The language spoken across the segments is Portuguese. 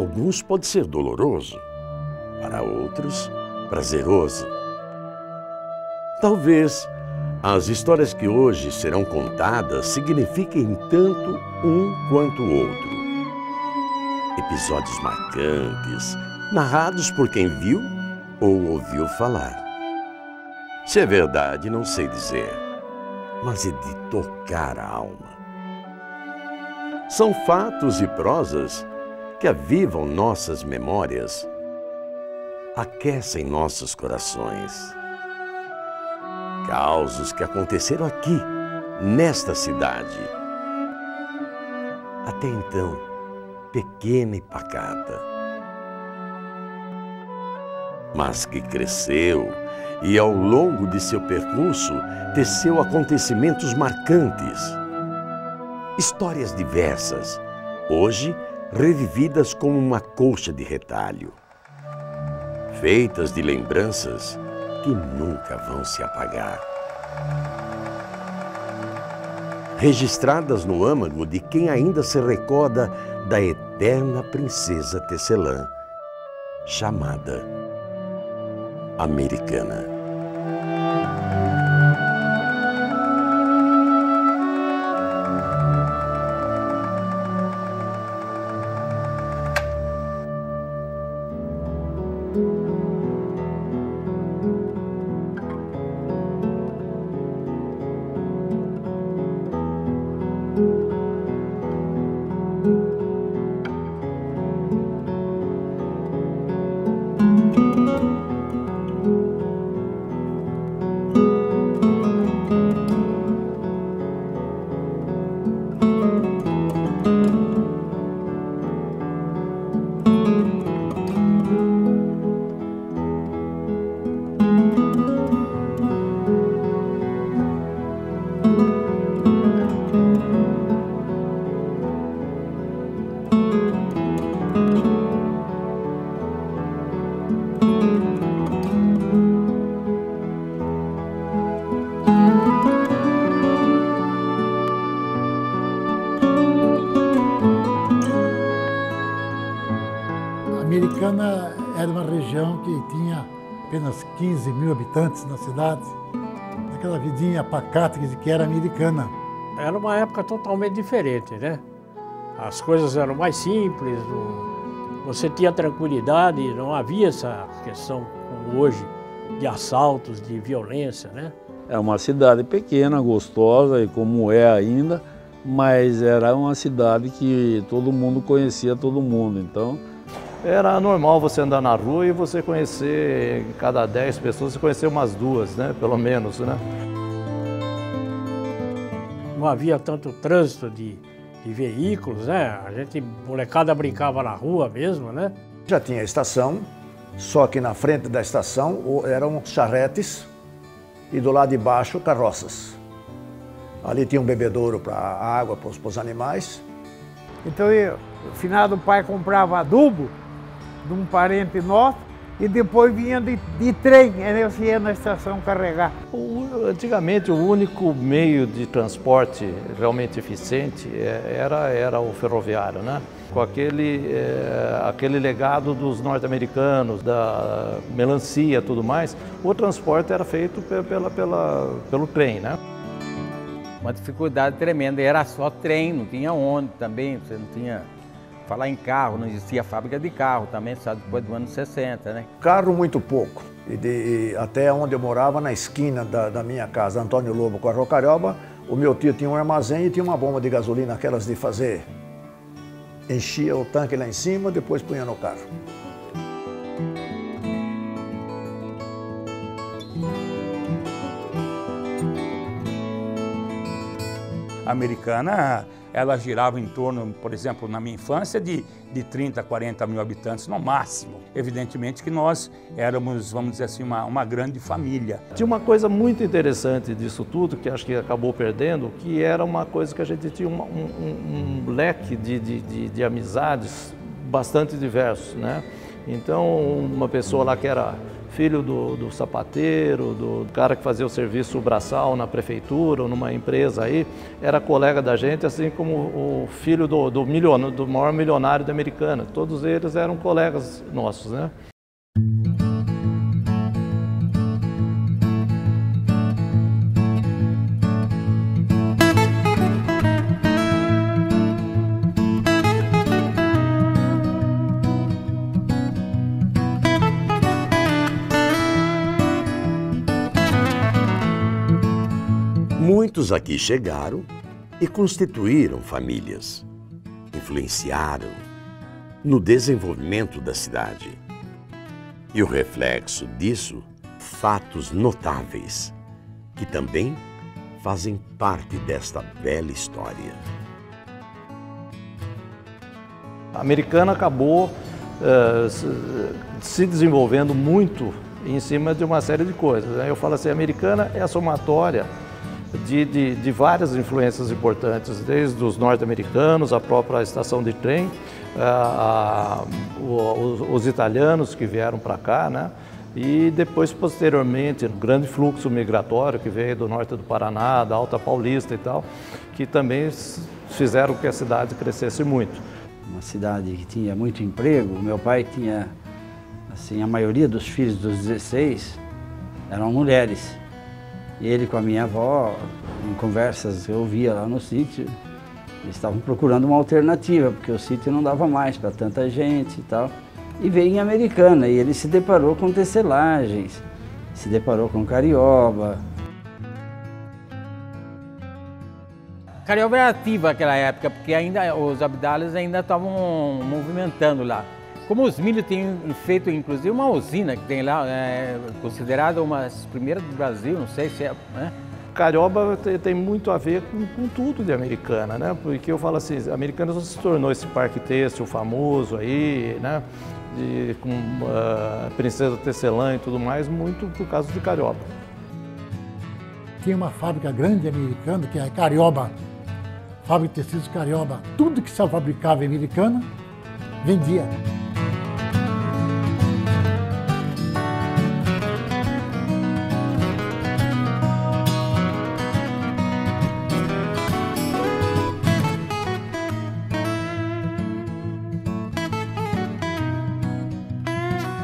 alguns pode ser doloroso, para outros, prazeroso. Talvez as histórias que hoje serão contadas signifiquem tanto um quanto o outro. Episódios marcantes, narrados por quem viu ou ouviu falar. Se é verdade, não sei dizer, mas é de tocar a alma. São fatos e prosas que avivam nossas memórias, aquecem nossos corações. Causos que aconteceram aqui, nesta cidade. Até então, pequena e pacata. Mas que cresceu e ao longo de seu percurso teceu acontecimentos marcantes. Histórias diversas, hoje revividas como uma colcha de retalho. Feitas de lembranças que nunca vão se apagar. Registradas no âmago de quem ainda se recorda da eterna princesa tecelã, chamada Americana. Americana era uma região que tinha apenas 15 mil habitantes na cidade, aquela vidinha pacata que era americana. Era uma época totalmente diferente, né? As coisas eram mais simples, você tinha tranquilidade, não havia essa questão como hoje de assaltos, de violência, né? É uma cidade pequena, gostosa e como é ainda, mas era uma cidade que todo mundo conhecia todo mundo, então era normal você andar na rua e você conhecer, cada 10 pessoas, você conhecer umas 2, né? Pelo menos, né? Não havia tanto trânsito de veículos, né? A gente, molecada, brincava na rua mesmo, né? Já tinha estação, só que na frente da estação eram charretes e do lado de baixo carroças. Ali tinha um bebedouro para água para os animais. Então, o finado pai comprava adubo de um parente nosso e depois vinha de trem, aí você ia na estação carregar. Antigamente, o único meio de transporte realmente eficiente era o ferroviário, né? Com aquele legado dos norte-americanos, da melancia e tudo mais, o transporte era feito pelo trem, né? Uma dificuldade tremenda, era só trem, não tinha ônibus também, você não tinha... Falar em carro, não existia fábrica de carro também, só depois do ano 60, né? Carro muito pouco. E até onde eu morava, na esquina da minha casa, Antônio Lobo com a Rocarioba, o meu tio tinha um armazém e tinha uma bomba de gasolina, aquelas de fazer. Enchia o tanque lá em cima, depois punha no carro. A Americana, ela girava em torno, por exemplo, na minha infância, de 30 a 40 mil habitantes no máximo. Evidentemente que nós éramos, vamos dizer assim, uma grande família. Tinha uma coisa muito interessante disso tudo, que acho que acabou perdendo, que era uma coisa que a gente tinha um leque de amizades bastante diversos, né? Então, uma pessoa lá que era filho do sapateiro, do cara que fazia o serviço braçal na prefeitura ou numa empresa aí, era colega da gente, assim como o filho do maior milionário da Americana. Todos eles eram colegas nossos, né? Muitos aqui chegaram e constituíram famílias, influenciaram no desenvolvimento da cidade. E o reflexo disso, fatos notáveis, que também fazem parte desta bela história. A Americana acabou se desenvolvendo muito em cima de uma série de coisas, né? Eu falo assim, a Americana é a somatória de várias influências importantes, desde os norte-americanos, a própria estação de trem, os italianos que vieram para cá, né? E depois, posteriormente, o grande fluxo migratório que veio do norte do Paraná, da Alta Paulista e tal, que também fizeram que a cidade crescesse muito. Uma cidade que tinha muito emprego. Meu pai tinha, assim, a maioria dos filhos dos 16 eram mulheres. E ele com a minha avó, em conversas que eu ouvia lá no sítio, eles estavam procurando uma alternativa, porque o sítio não dava mais para tanta gente e tal. E veio em Americana, e ele se deparou com tecelagens, se deparou com Carioba. Carioba era ativa naquela época, porque ainda os abdales ainda estavam movimentando lá. Como os milhos têm feito, inclusive, uma usina que tem lá, considerada uma das primeiras do Brasil, não sei se é... Né? Carioba tem muito a ver com tudo de Americana, né? Porque eu falo assim, a Americana se tornou esse parque têxtil famoso aí, né? Com Princesa Tecelã e tudo mais, muito por causa de Carioba. Tinha uma fábrica grande americana, que é a Carioba, fábrica de tecidos Carioba. Tudo que se fabricava em Americana, vendia.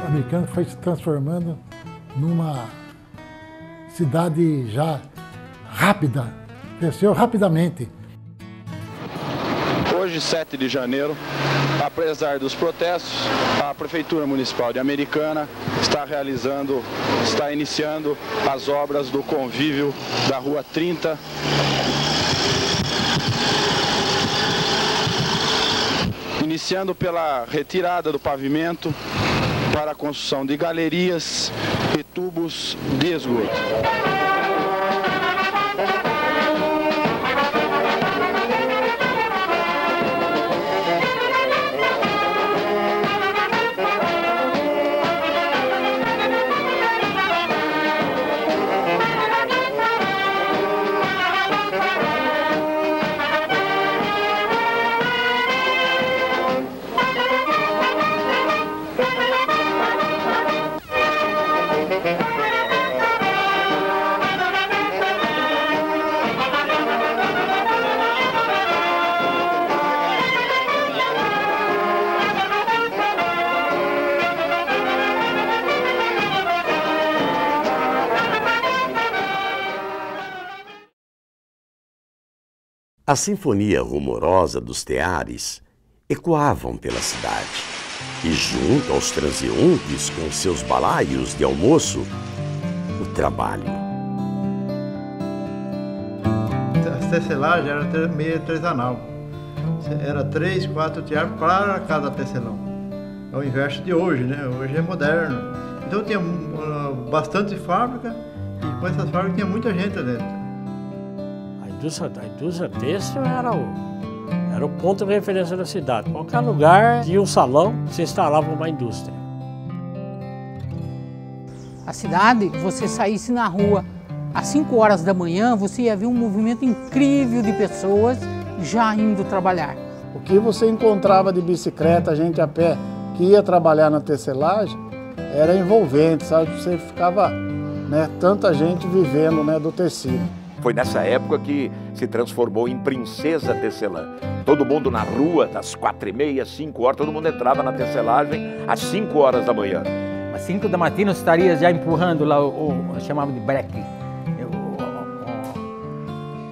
A Americana foi se transformando numa cidade já rápida, cresceu rapidamente. Hoje, 7 de janeiro, apesar dos protestos, a Prefeitura Municipal de Americana está iniciando as obras do convívio da Rua 30. Iniciando pela retirada do pavimento para a construção de galerias e tubos de esgoto. A sinfonia rumorosa dos teares ecoavam pela cidade. E junto aos transeuntes com seus balaios de almoço, o trabalho. A tecelagem era meio artesanal. Era 3, 4 teares para cada tecelão. É o inverso de hoje, né? Hoje é moderno. Então tinha bastante fábrica e com essas fábricas tinha muita gente dentro. A indústria têxtil era o ponto de referência da cidade. Qualquer lugar tinha um salão, se instalava uma indústria. A cidade, você saísse na rua às 5 horas da manhã, você ia ver um movimento incrível de pessoas já indo trabalhar. O que você encontrava de bicicleta, gente a pé, que ia trabalhar na tecelagem era envolvente, sabe? Você ficava, né, tanta gente vivendo, né, do tecido. Foi nessa época que se transformou em Princesa Tecelã. Todo mundo na rua, das 4h30, 5 horas, todo mundo entrava na tecelagem às 5 horas da manhã. Às 5 da matina eu estaria já empurrando lá chamava de breque.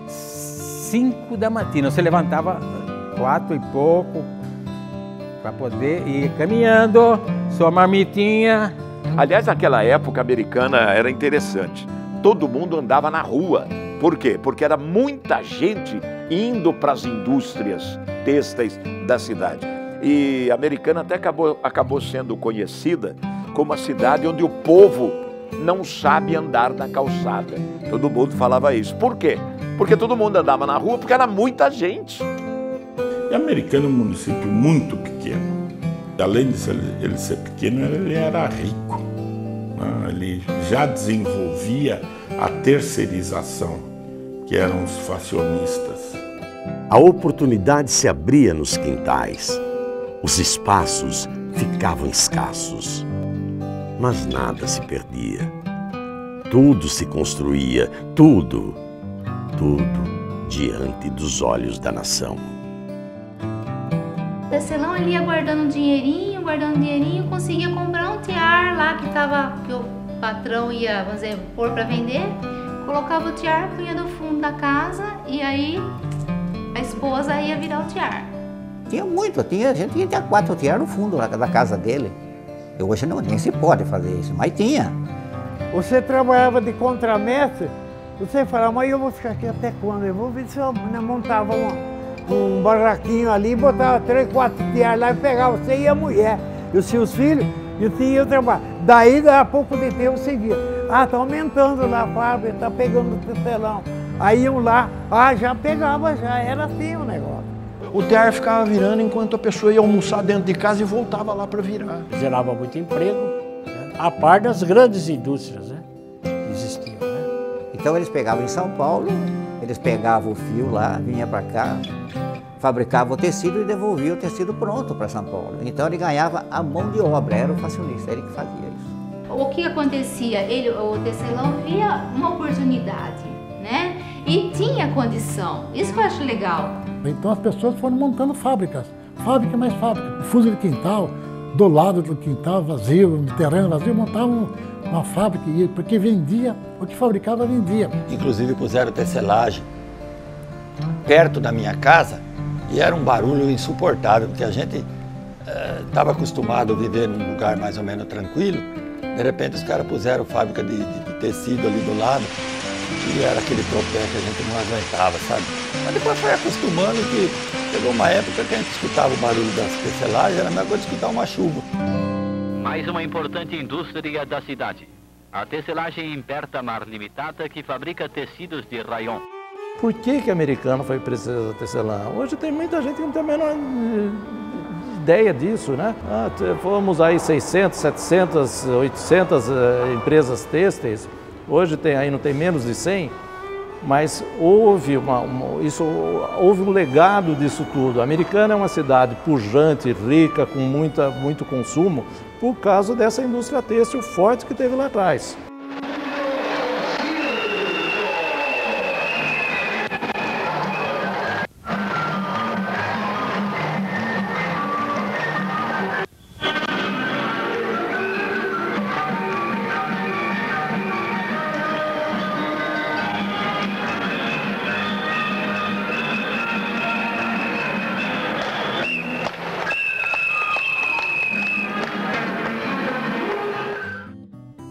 5 da matina, você levantava 4 e pouco para poder ir caminhando, sua marmitinha. Aliás, naquela época americana era interessante. Todo mundo andava na rua. Por quê? Porque era muita gente indo para as indústrias têxteis da cidade. E a Americana até acabou sendo conhecida como a cidade onde o povo não sabe andar na calçada. Todo mundo falava isso. Por quê? Porque todo mundo andava na rua, porque era muita gente. E Americana é um município muito pequeno. Além de ele ser pequeno, ele era rico. Ele já desenvolvia a terceirização, que eram os facionistas. A oportunidade se abria nos quintais. Os espaços ficavam escassos. Mas nada se perdia. Tudo se construía, tudo diante dos olhos da nação. O tecelão ele ia guardando dinheirinho, conseguia comprar um tiar lá que o patrão ia, vamos dizer, pôr para vender. Colocava o tiar, punha no fundo da casa e aí a esposa ia virar o tiar. Tinha muito, a gente tinha 4 tiar no fundo da casa dele. E hoje não, nem se pode fazer isso, mas tinha. Você trabalhava de contramestre, você falava, mas eu vou ficar aqui até quando? Eu vou ver se eu montava um barraquinho ali, botava 3, 4 tiar lá e pegava você e a mulher e os seus filhos e tinha o trabalho. Daí, a pouco de tempo, você via. Tá aumentando lá a fábrica, tá pegando o tecelão. Aí iam lá, já pegava, já era assim o negócio. O tear ficava virando enquanto a pessoa ia almoçar dentro de casa e voltava lá para virar. Gerava muito emprego, né? A par das grandes indústrias, né, que existiam. Né? Então eles pegavam em São Paulo, eles pegavam o fio lá, vinha para cá, fabricava o tecido e devolvia o tecido pronto para São Paulo. Então ele ganhava a mão de obra, era o facionista, ele que fazia isso. O que acontecia? O tecelão via uma oportunidade, né? E tinha condição. Isso que eu acho legal. Então as pessoas foram montando fábricas, fábrica mais fábrica. O fundo de quintal, do lado do quintal vazio, no terreno vazio, montavam uma fábrica, porque vendia, o que fabricava vendia. Inclusive puseram tecelagem perto da minha casa e era um barulho insuportável, porque a gente estava acostumado a viver num lugar mais ou menos tranquilo. De repente os caras puseram fábrica de tecido ali do lado e era aquele tropé que a gente não aguentava, sabe? Mas depois foi acostumando que chegou uma época que a gente escutava o barulho das tecelagens, era a mesma coisa de escutar uma chuva. Mais uma importante indústria da cidade. A tecelagem Imperta Mar Limitada, que fabrica tecidos de rayon. Por que a Americana foi Princesa Tecelã? Hoje tem muita gente que não tem a menor ideia disso, né? Fomos aí 600, 700, 800 empresas têxteis. Hoje não tem menos de 100, mas houve um legado disso tudo. A Americana é uma cidade pujante, rica, com muito consumo, por causa dessa indústria têxtil forte que teve lá atrás.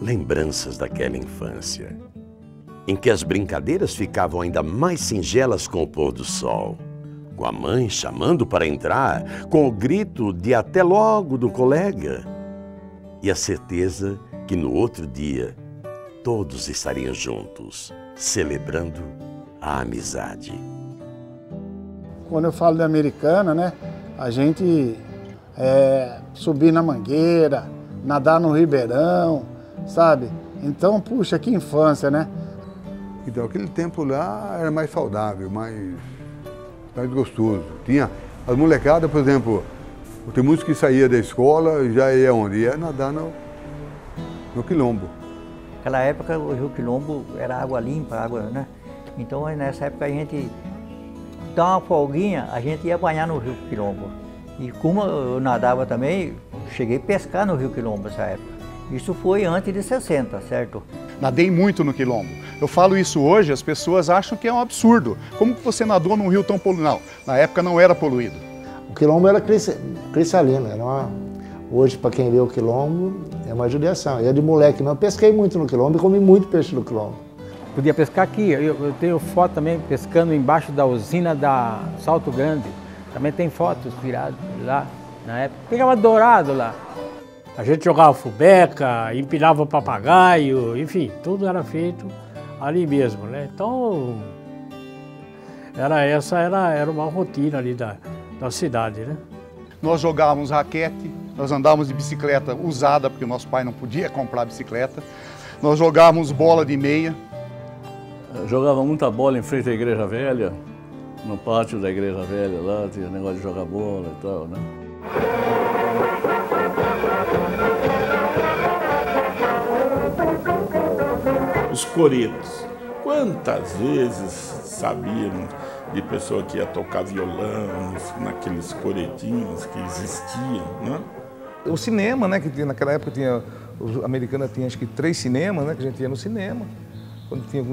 Lembranças daquela infância, em que as brincadeiras ficavam ainda mais singelas com o pôr do sol, com a mãe chamando para entrar, com o grito de até logo do colega, e a certeza que no outro dia todos estariam juntos, celebrando a amizade. Quando eu falo de Americana, né, a gente subir na mangueira, nadar no ribeirão, sabe? Então, puxa, que infância, né? Então, aquele tempo lá era mais saudável, mais gostoso. Tinha as molecadas, por exemplo, Tem muitos que saía da escola e já ia onde? Ia nadar no Quilombo. Naquela época o Rio Quilombo era água limpa, água, né? Então nessa época a gente dá uma folguinha, a gente ia banhar no Rio Quilombo. E como eu nadava também, cheguei a pescar no Rio Quilombo nessa época. Isso foi antes de 60, certo? Nadei muito no Quilombo. Eu falo isso hoje, as pessoas acham que é um absurdo. Como que você nadou num rio tão poluído? Não, na época não era poluído. O Quilombo era cristalino, hoje para quem vê o Quilombo é uma judiação. Eu de moleque não, eu pesquei muito no Quilombo e comi muito peixe no Quilombo. Podia pescar aqui, eu tenho foto também pescando embaixo da usina da Salto Grande. Também tem fotos tiradas lá, na época. Pegava dourado lá. A gente jogava fubeca, empinava papagaio, enfim, tudo era feito ali mesmo, né? Então, era uma rotina ali da cidade, né? Nós jogávamos raquete, nós andávamos de bicicleta usada, porque nosso pai não podia comprar bicicleta. Nós jogávamos bola de meia. Eu jogava muita bola em frente à Igreja Velha, no pátio da Igreja Velha lá, tinha negócio de jogar bola e tal, né? Os coretos. Quantas vezes sabíamos de pessoa que ia tocar violão, naqueles coretinhos que existiam, né? O cinema, né, que naquela época tinha, a Americana tinha acho que 3 cinemas, né, que a gente ia no cinema. Quando tinha,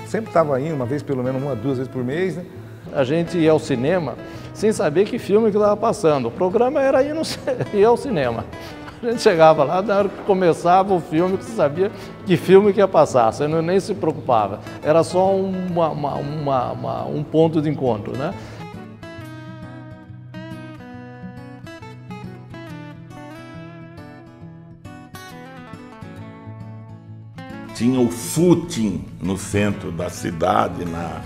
sempre estava indo, uma vez pelo menos, 1 a 2 vezes por mês, né? A gente ia ao cinema sem saber que filme que estava passando. O programa era ir ao cinema. A gente chegava lá, na hora que começava o filme, que você sabia que filme que ia passar, você nem se preocupava. Era só um ponto de encontro, né? Tinha o footing no centro da cidade, na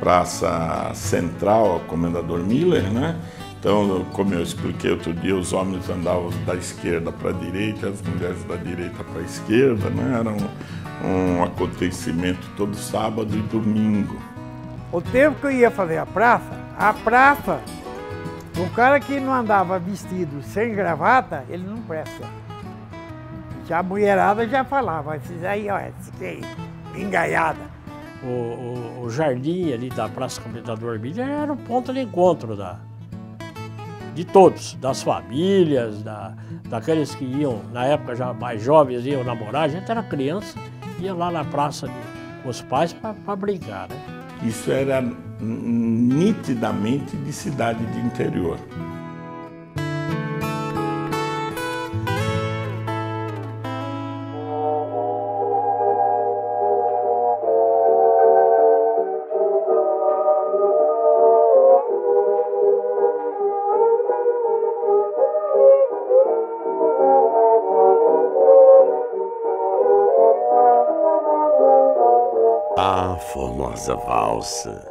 Praça Central, Comendador Miller, né? Então, como eu expliquei outro dia, os homens andavam da esquerda para a direita, as mulheres da direita para a esquerda, né? Era um acontecimento todo sábado e domingo. O tempo que eu ia fazer a praça, o cara que não andava vestido sem gravata, ele não presta. Já a mulherada já falava, esses aí, ó, esse aí, engaiada. O jardim ali da Praça Comendador Miller era o ponto de encontro de todos, das famílias, daqueles que iam, na época já mais jovens, iam namorar. A gente era criança, ia lá na praça com os pais para brincar, né? Isso era nitidamente de cidade de interior. A formosa valsa,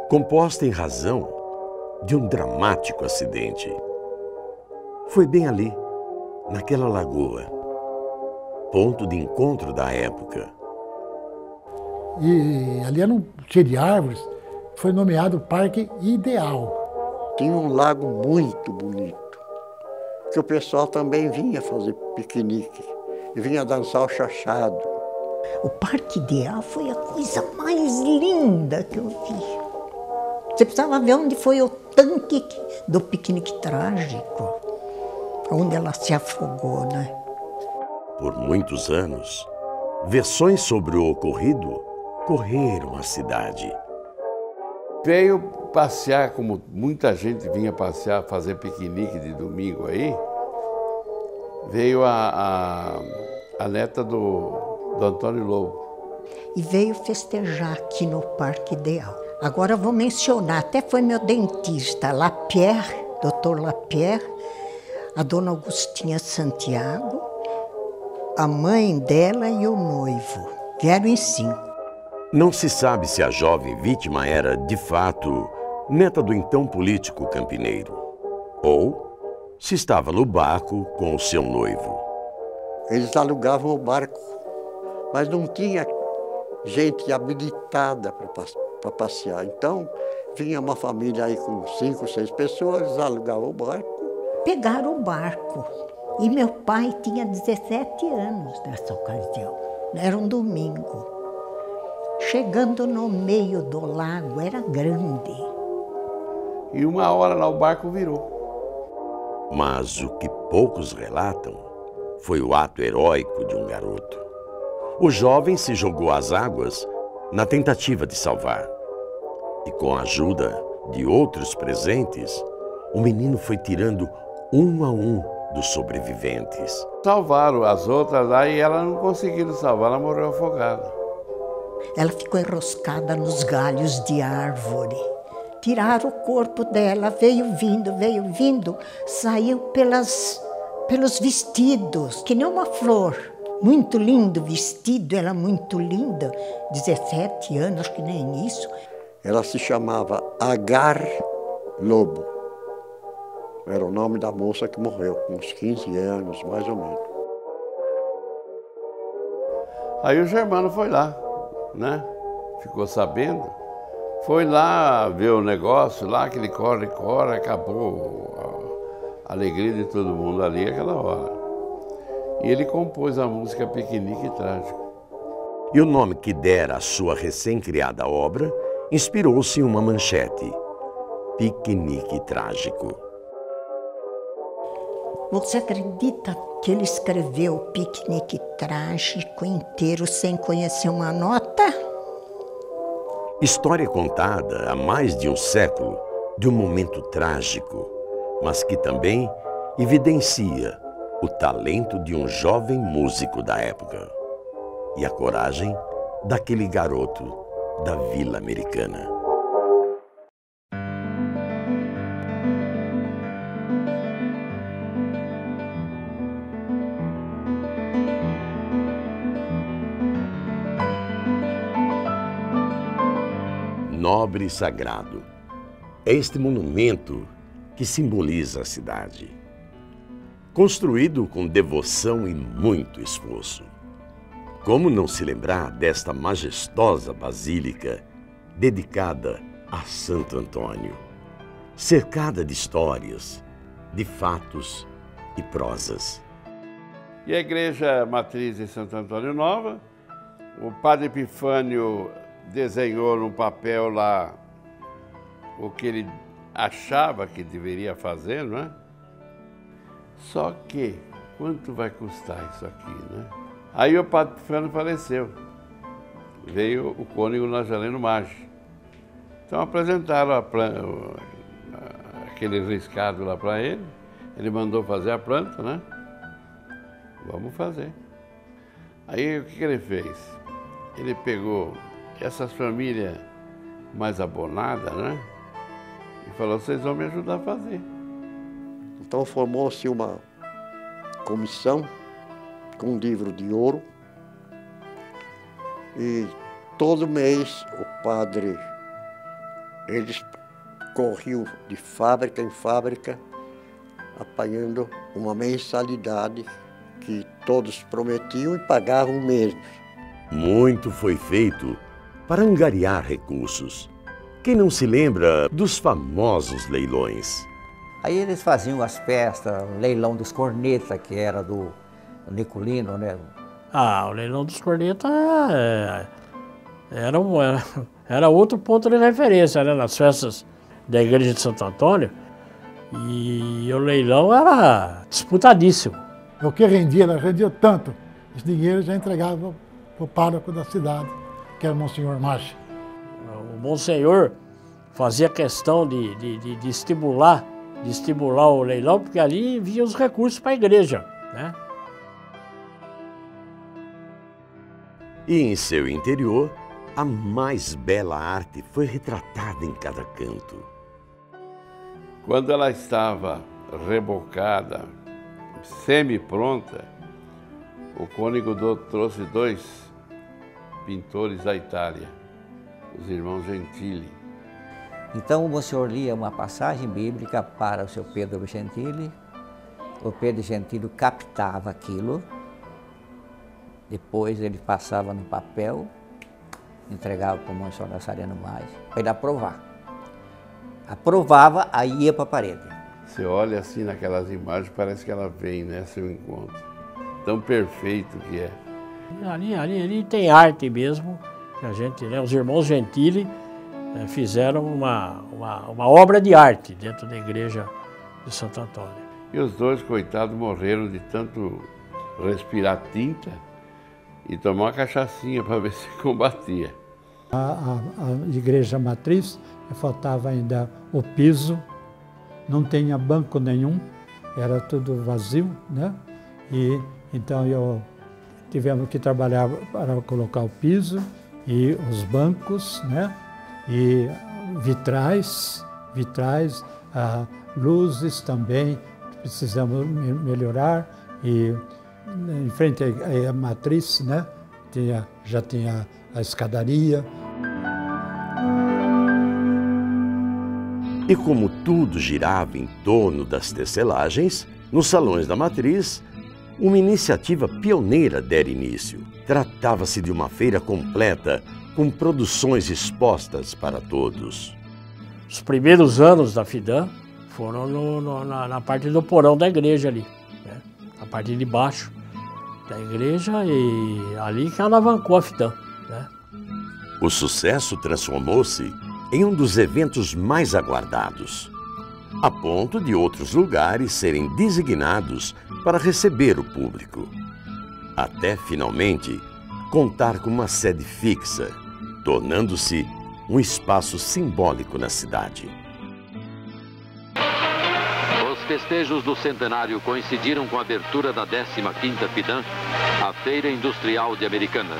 composta em razão de um dramático acidente. Foi bem ali, naquela lagoa, ponto de encontro da época. E ali era cheio de árvores, foi nomeado Parque Ideal. Tinha um lago muito bonito, que o pessoal também vinha fazer piquenique, e vinha dançar o chachado. O Parque Ideal foi a coisa mais linda que eu vi. Você precisava ver onde foi o tanque do piquenique trágico, onde ela se afogou, né? Por muitos anos, versões sobre o ocorrido correram a cidade. Veio passear, como muita gente vinha passear, fazer piquenique de domingo aí, veio a neta do Antônio Lobo. E veio festejar aqui no Parque Ideal. Agora eu vou mencionar, até foi meu dentista, Lapierre, Dr. Lapierre, a dona Augustinha Santiago, a mãe dela e o noivo. Vieram em 5. Não se sabe se a jovem vítima era, de fato, neta do então político campineiro, ou se estava no barco com o seu noivo. Eles alugavam o barco, mas não tinha gente habilitada para passear. Então, Vinha uma família aí com 5, 6 pessoas, eles alugavam o barco. Pegaram o barco. E meu pai tinha 17 anos nessa ocasião. Era um domingo. Chegando no meio do lago, era grande. E uma hora lá o barco virou. Mas o que poucos relatam foi o ato heróico de um garoto. O jovem se jogou às águas na tentativa de salvar. E com a ajuda de outros presentes, o menino foi tirando um a um dos sobreviventes. Salvaram as outras lá e ela não conseguiu salvar, ela morreu afogada. Ela ficou enroscada nos galhos de árvore. Tiraram o corpo dela, veio vindo, saiu pelos vestidos, que nem uma flor. Muito lindo vestido, ela muito linda, 17 anos, acho que nem isso. Ela se chamava Agar Lobo. Era o nome da moça que morreu, com uns 15 anos, mais ou menos. Aí o Germano foi lá, né? Ficou sabendo. Foi lá ver o negócio, lá que ele corre, acabou a alegria de todo mundo ali aquela hora. E ele compôs a música Piquenique Trágico. E o nome que dera à sua recém-criada obra inspirou-se em uma manchete: Piquenique Trágico. Você acredita que ele escreveu o Piquenique Trágico inteiro sem conhecer uma nota? História contada há mais de um século de um momento trágico, mas que também evidencia o talento de um jovem músico da época e a coragem daquele garoto da Vila Americana. Nobre e sagrado. É este monumento que simboliza a cidade. Construído com devoção e muito esforço. Como não se lembrar desta majestosa basílica dedicada a Santo Antônio, cercada de histórias, de fatos e prosas. E a igreja matriz de Santo Antônio Nova, o padre Epifânio desenhou no papel lá o que ele achava que deveria fazer, não é? Só que, quanto vai custar isso aqui, né? Aí o padre Epifânio faleceu. Veio o cônego Nazareno Maggi. Então apresentaram aquele riscado lá para ele. Ele mandou fazer a planta, né? Vamos fazer. Aí o que ele fez? Ele pegou essas famílias mais abonadas, né? E falou, vocês vão me ajudar a fazer. Então formou-se uma comissão com um livro de ouro. E todo mês o padre, eles corriam de fábrica em fábrica, apanhando uma mensalidade que todos prometiam e pagavam mesmo. Muito foi feito para angariar recursos. Quem não se lembra dos famosos leilões? Aí eles faziam as festas, o leilão dos cornetas, que era do Nicolino, né? Ah, o leilão dos cornetas era outro ponto de referência, né? Nas festas da igreja de Santo Antônio. E o leilão era disputadíssimo. O que rendia tanto. Esse dinheiro já entregava para o pároco da cidade, que era o Monsenhor Maggi. O Monsenhor fazia questão de estimular o leilão, porque ali vinham os recursos para a igreja, né? E em seu interior, a mais bela arte foi retratada em cada canto. Quando ela estava rebocada, semi-pronta, o cônego trouxe 2 pintores da Itália, os irmãos Gentili. Então o Monsenhor lia uma passagem bíblica para o seu Pedro Gentili. O Pedro Gentili captava aquilo, depois ele passava no papel, entregava para o Monsenhor Nazareno Maggi, para ele aprovar. Aprovava, aí ia para a parede. Você olha assim naquelas imagens, parece que ela vem, né, seu encontro. Tão perfeito que é. Ali tem arte mesmo, que a gente, né, os irmãos Gentili fizeram uma obra de arte dentro da igreja de Santo Antônio. E os dois, coitados, morreram de tanto respirar tinta e tomar uma cachaçinha para ver se combatia. A igreja matriz, faltava ainda o piso, não tinha banco nenhum, era tudo vazio, né? E então tivemos que trabalhar para colocar o piso e os bancos, né? E vitrais, luzes também precisamos melhorar. E em frente à matriz, né? Já tinha a escadaria. E como tudo girava em torno das tecelagens, nos salões da matriz, uma iniciativa pioneira dera início. Tratava-se de uma feira completa, com produções expostas para todos. Os primeiros anos da FIDAM foram na parte do porão da igreja ali, né? A parte de baixo da igreja, e ali que alavancou a FIDAM, né? O sucesso transformou-se em um dos eventos mais aguardados, a ponto de outros lugares serem designados para receber o público, até finalmente contar com uma sede fixa, tornando-se um espaço simbólico na cidade. Os festejos do centenário coincidiram com a abertura da 15ª FIDAM, a Feira Industrial de Americana.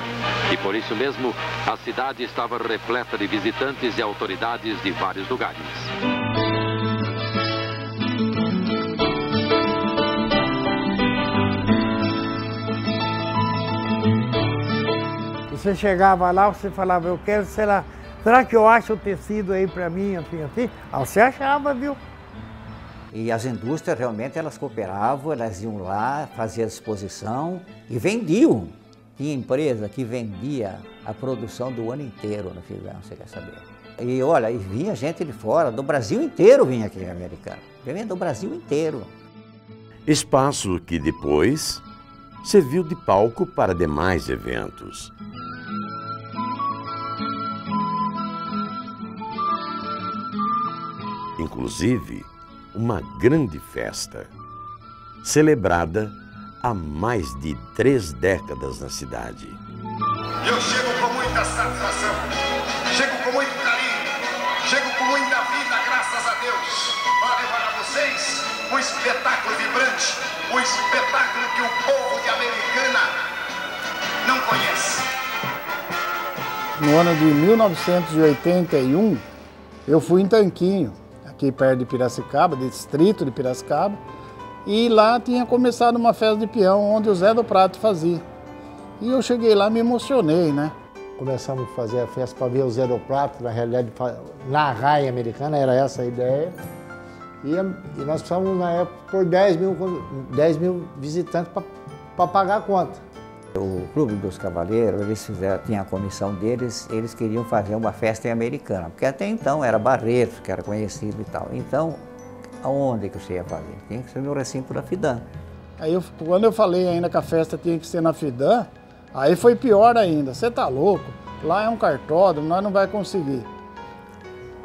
E por isso mesmo, a cidade estava repleta de visitantes e autoridades de vários lugares. Você chegava lá, você falava, eu quero, sei lá, será que eu acho o tecido aí para mim, assim? Aí você achava, viu? E as indústrias realmente elas cooperavam, elas iam lá, faziam a exposição e vendiam. Tinha empresa que vendia a produção do ano inteiro no FIDAM, você quer saber? E olha, e vinha gente de fora, do Brasil inteiro vinha aqui americano. Vinha do Brasil inteiro. Espaço que depois serviu de palco para demais eventos. Inclusive, uma grande festa, celebrada há mais de 3 décadas na cidade. Eu chego com muita satisfação, chego com muito carinho, chego com muita vida, graças a Deus, para levar a vocês um espetáculo vibrante, um espetáculo que o povo de Americana não conhece. No ano de 1981, eu fui em Tanquinho, aqui perto de Piracicaba, distrito de Piracicaba, e lá tinha começado uma festa de peão, onde o Zé do Prato fazia. E eu cheguei lá e me emocionei, né? Começamos a fazer a festa para ver o Zé do Prato, na realidade, narrar em Americana, era essa a ideia. E nós precisávamos, na época, por 10 mil visitantes para pagar a conta. O Clube dos Cavaleiros, eles tinha a comissão deles, eles queriam fazer uma festa em Americana, porque até então era Barretos, que era conhecido e tal. Então, aonde que você ia fazer? Tinha que ser no recinto da FIDAM. Aí quando eu falei ainda que a festa tinha que ser na FIDAM, aí foi pior ainda. Você tá louco? Lá é um cartódromo, nós não vai conseguir.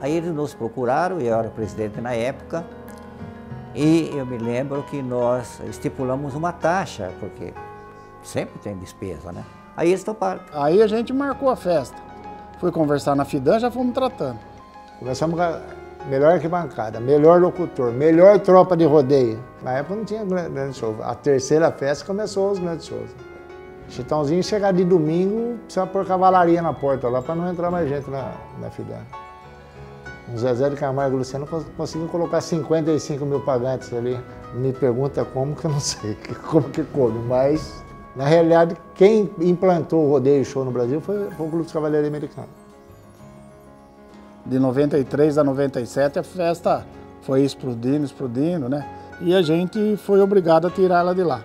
Aí eles nos procuraram, eu era presidente na época, e eu me lembro que nós estipulamos uma taxa, porque sempre tem despesa, né? Aí eles toparam. Aí a gente marcou a festa. Fui conversar na FIDAM, já fomos tratando. Começamos com a melhor arquibancada, melhor locutor, melhor tropa de rodeio. Na época não tinha grande show. A terceira festa começou os grandes shows. Chitãozinho chegar de domingo, precisa pôr cavalaria na porta lá para não entrar mais gente na FIDAM. O Zezé de Camargo e o Luciano conseguiu colocar 55 mil pagantes ali. Me pergunta como, que eu não sei como que coube, mas na realidade quem implantou o rodeio show no Brasil foi o Clube dos Cavaleiros Americanos. De 93 a 97 a festa foi explodindo, né? E a gente foi obrigado a tirar ela de lá.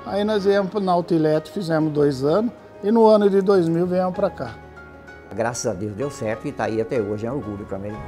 Aí nós viemos na Outlet, fizemos 2 anos e no ano de 2000 viemos para cá. Graças a Deus deu certo e está aí até hoje, é um orgulho para o americano.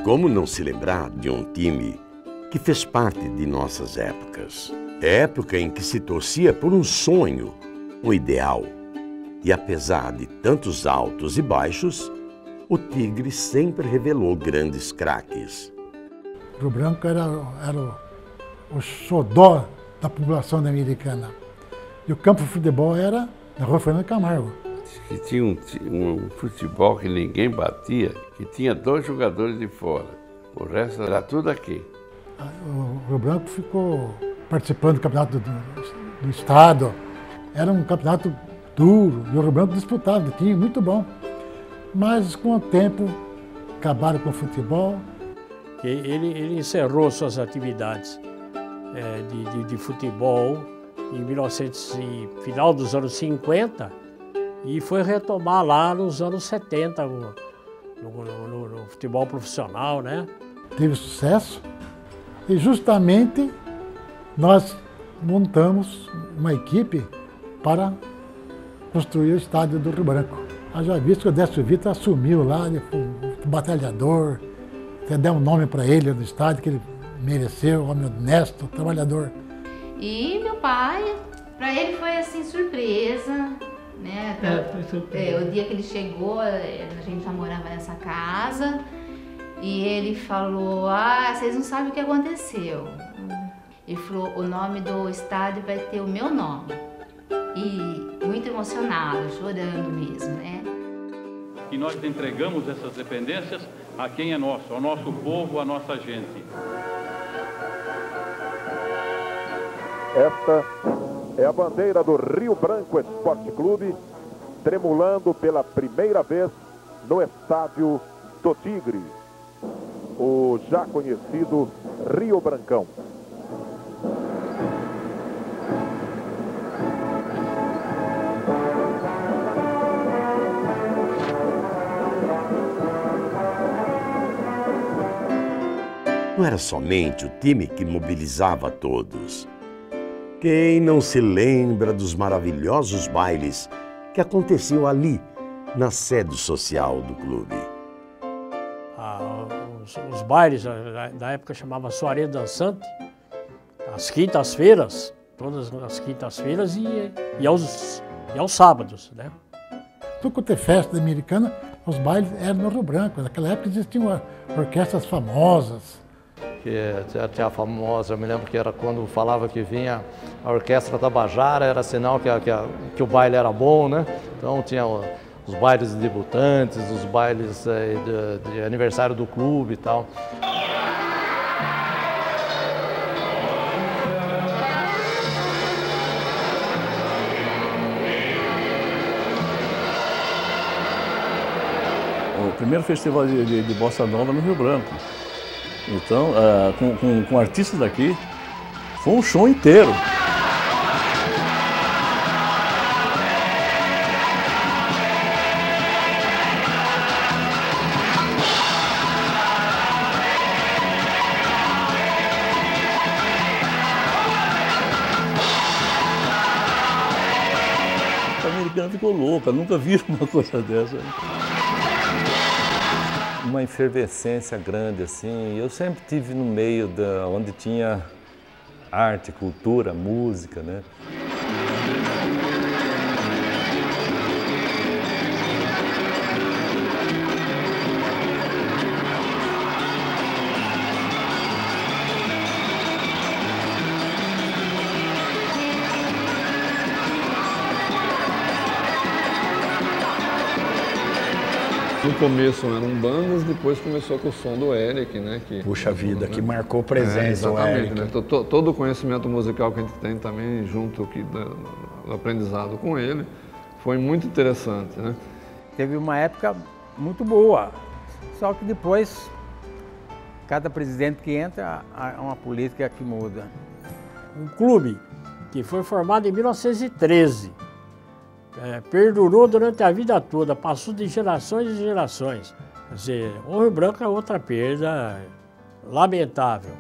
como não se lembrar de um time que fez parte de nossas épocas? Época em que se torcia por um sonho, um ideal. E apesar de tantos altos e baixos, o Tigre sempre revelou grandes craques. Rio Branco era o xodó da população americana. E o campo de futebol era na Rua Fernando Camargo. Que tinha um futebol que ninguém batia, que tinha 2 jogadores de fora. O resto era tudo aqui. O Rio Branco ficou participando do campeonato do estado. Era um campeonato duro e o Rio Branco disputava, tinha muito bom. Mas com o tempo acabaram com o futebol. Ele encerrou suas atividades de futebol em final dos anos 50 e foi retomar lá nos anos 70 no futebol profissional, né? Teve sucesso e justamente nós montamos uma equipe para construir o estádio do Rio Branco. Já visto que o Décio Vitor assumiu lá, ele foi um batalhador, até deu um nome para ele no estádio que ele mereceu, homem honesto, trabalhador. E meu pai, para ele foi assim surpresa, né? Foi surpresa. O dia que ele chegou, a gente já morava nessa casa e ele falou: "Ah, vocês não sabem o que aconteceu." Ele falou: "O nome do estádio vai ter o meu nome." E muito emocionado, chorando mesmo, né? E nós entregamos essas dependências a quem é nosso, ao nosso povo, à nossa gente. Esta é a bandeira do Rio Branco Esporte Clube, tremulando pela primeira vez no estádio do Tigre, o já conhecido Rio Brancão. Não era somente o time que mobilizava todos. Quem não se lembra dos maravilhosos bailes que aconteciam ali, na sede social do clube? Os bailes da época chamava Soirée Dançante, às quintas-feiras, todas as quintas-feiras e aos sábados, né? Tudo quanto é festa americana, os bailes eram no Rio Branco. Naquela época existiam orquestras famosas. Que tinha a famosa, eu me lembro que era quando falava que vinha a orquestra Tabajara, era sinal que o baile era bom, né? Então tinha os bailes de debutantes, os bailes de aniversário do clube e tal. O primeiro festival de Bossa Nova no Rio Branco. Então, com artistas daqui, foi um show inteiro. A americana ficou louca, nunca viram uma coisa dessa. Uma efervescência grande, assim. Eu sempre tive no meio onde tinha arte, cultura, música, né? No começo eram bandas, depois começou com o som do Eric, né? Puxa vida, que marcou presença o exatamente, Eric. Né? Todo o conhecimento musical que a gente tem também, junto aqui do aprendizado com ele, foi muito interessante, né? Teve uma época muito boa, só que depois, cada presidente que entra, há uma política que muda. Um clube que foi formado em 1913, perdurou durante a vida toda, passou de gerações e gerações. Quer dizer, o Rio Branco é outra perda lamentável.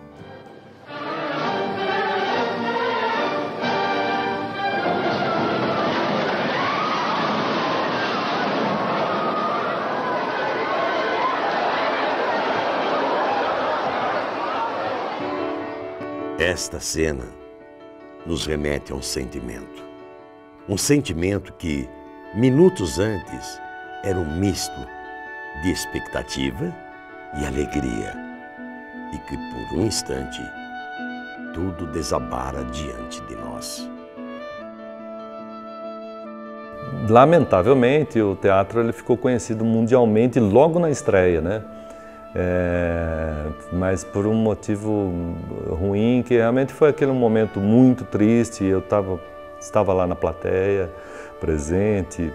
Esta cena nos remete a um sentimento. Um sentimento que, minutos antes, era um misto de expectativa e alegria. E que, por um instante, tudo desabara diante de nós. Lamentavelmente, o teatro ele ficou conhecido mundialmente logo na estreia, né? Mas por um motivo ruim, que realmente foi aquele momento muito triste. Eu estava lá na plateia, presente,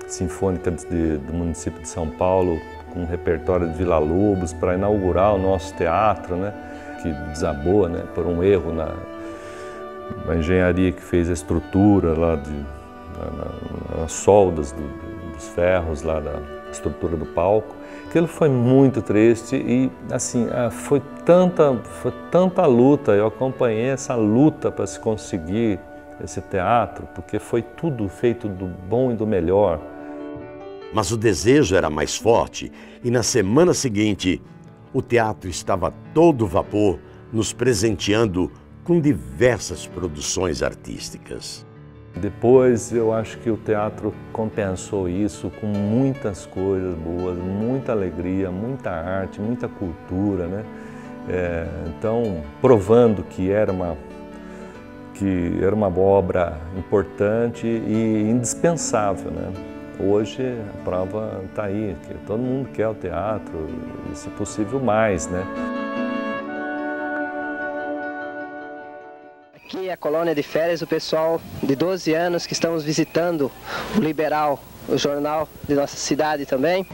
Sinfônica do município de São Paulo, com um repertório de Vila Lobos, para inaugurar o nosso teatro, né? Que desabou, né? Por um erro na engenharia que fez a estrutura lá nas soldas dos ferros lá da estrutura do palco. Aquilo foi muito triste e assim foi tanta luta. Eu acompanhei essa luta para se conseguir esse teatro, porque foi tudo feito do bom e do melhor. Mas o desejo era mais forte e na semana seguinte o teatro estava a todo vapor, nos presenteando com diversas produções artísticas. Depois eu acho que o teatro compensou isso com muitas coisas boas, muita alegria, muita arte, muita cultura, né? Então, provando que era uma obra importante e indispensável, né? Hoje a prova está aí, que todo mundo quer o teatro e, se possível, mais, né? Aqui é a colônia de férias, o pessoal de 12 anos que estamos visitando o Liberal, o jornal de nossa cidade também.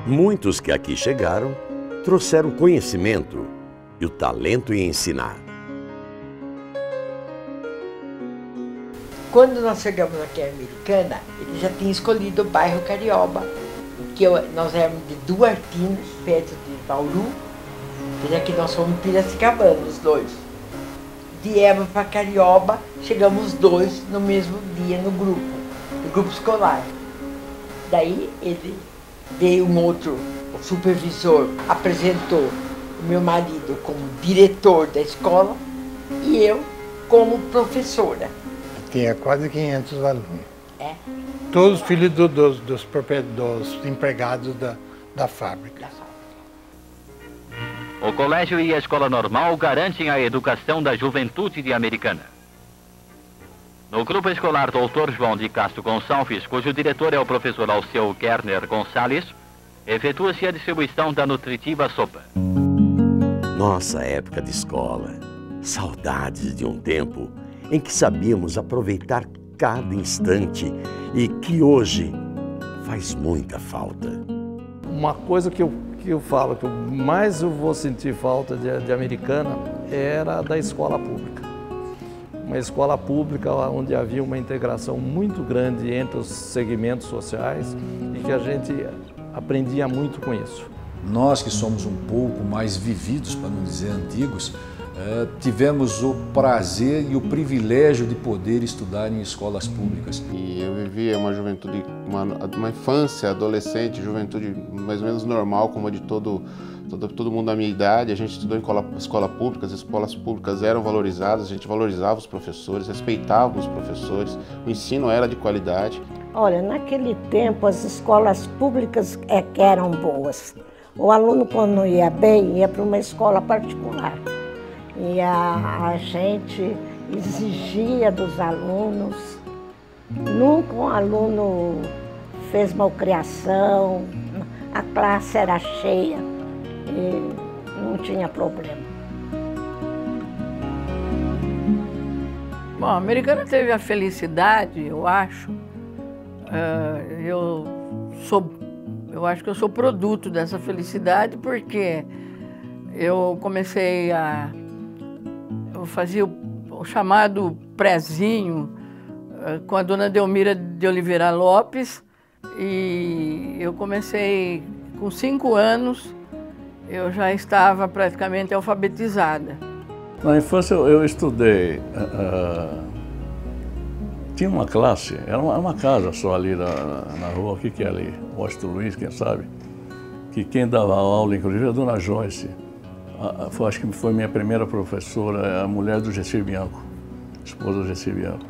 Muitos que aqui chegaram trouxeram conhecimento e o talento em ensinar. Quando nós chegamos aqui em Americana, ele já tinha escolhido o bairro Carioba, que nós éramos de Duartino, perto de Bauru, já que nós fomos Piracicabana, os dois. Viemos para Carioba, chegamos os dois no mesmo dia no grupo escolar. Daí ele veio um outro, o supervisor, apresentou o meu marido como diretor da escola e eu como professora. Tinha quase 500 alunos. Todos filhos dos empregados da fábrica. O colégio e a escola normal garantem a educação da juventude de Americana. No grupo escolar Dr. João de Castro Gonçalves, cujo diretor é o professor Alceu Gerner Gonçalves, efetua-se a distribuição da nutritiva sopa. Nossa época de escola, saudades de um tempo em que sabíamos aproveitar cada instante e que hoje faz muita falta. Uma coisa que eu falo, que mais eu vou sentir falta de Americana, era da escola pública. Uma escola pública onde havia uma integração muito grande entre os segmentos sociais e que a gente aprendia muito com isso. Nós que somos um pouco mais vividos, para não dizer antigos, tivemos o prazer e o privilégio de poder estudar em escolas públicas. E eu vivia uma juventude, uma infância, adolescente, juventude mais ou menos normal, como a de todo mundo da minha idade. A gente estudou em escola pública, as escolas públicas eram valorizadas, a gente valorizava os professores, respeitava os professores, o ensino era de qualidade. Olha, naquele tempo as escolas públicas que eram boas. O aluno, quando ia bem, ia para uma escola particular. E a gente exigia dos alunos, nunca um aluno fez malcriação, a classe era cheia e não tinha problema. Bom, a Americana teve a felicidade, eu acho. Eu acho que eu sou produto dessa felicidade porque eu comecei eu fazia o chamado prézinho com a dona Delmira de Oliveira Lopes e eu comecei com 5 anos, eu já estava praticamente alfabetizada. Na infância eu estudei, tinha uma classe, era uma casa só ali na rua, o que é ali? Washington Luiz, quem sabe? Que quem dava aula, inclusive, a dona Joyce. Acho que foi minha primeira professora, a mulher do Gessi Bianco, esposa do Gessi Bianco.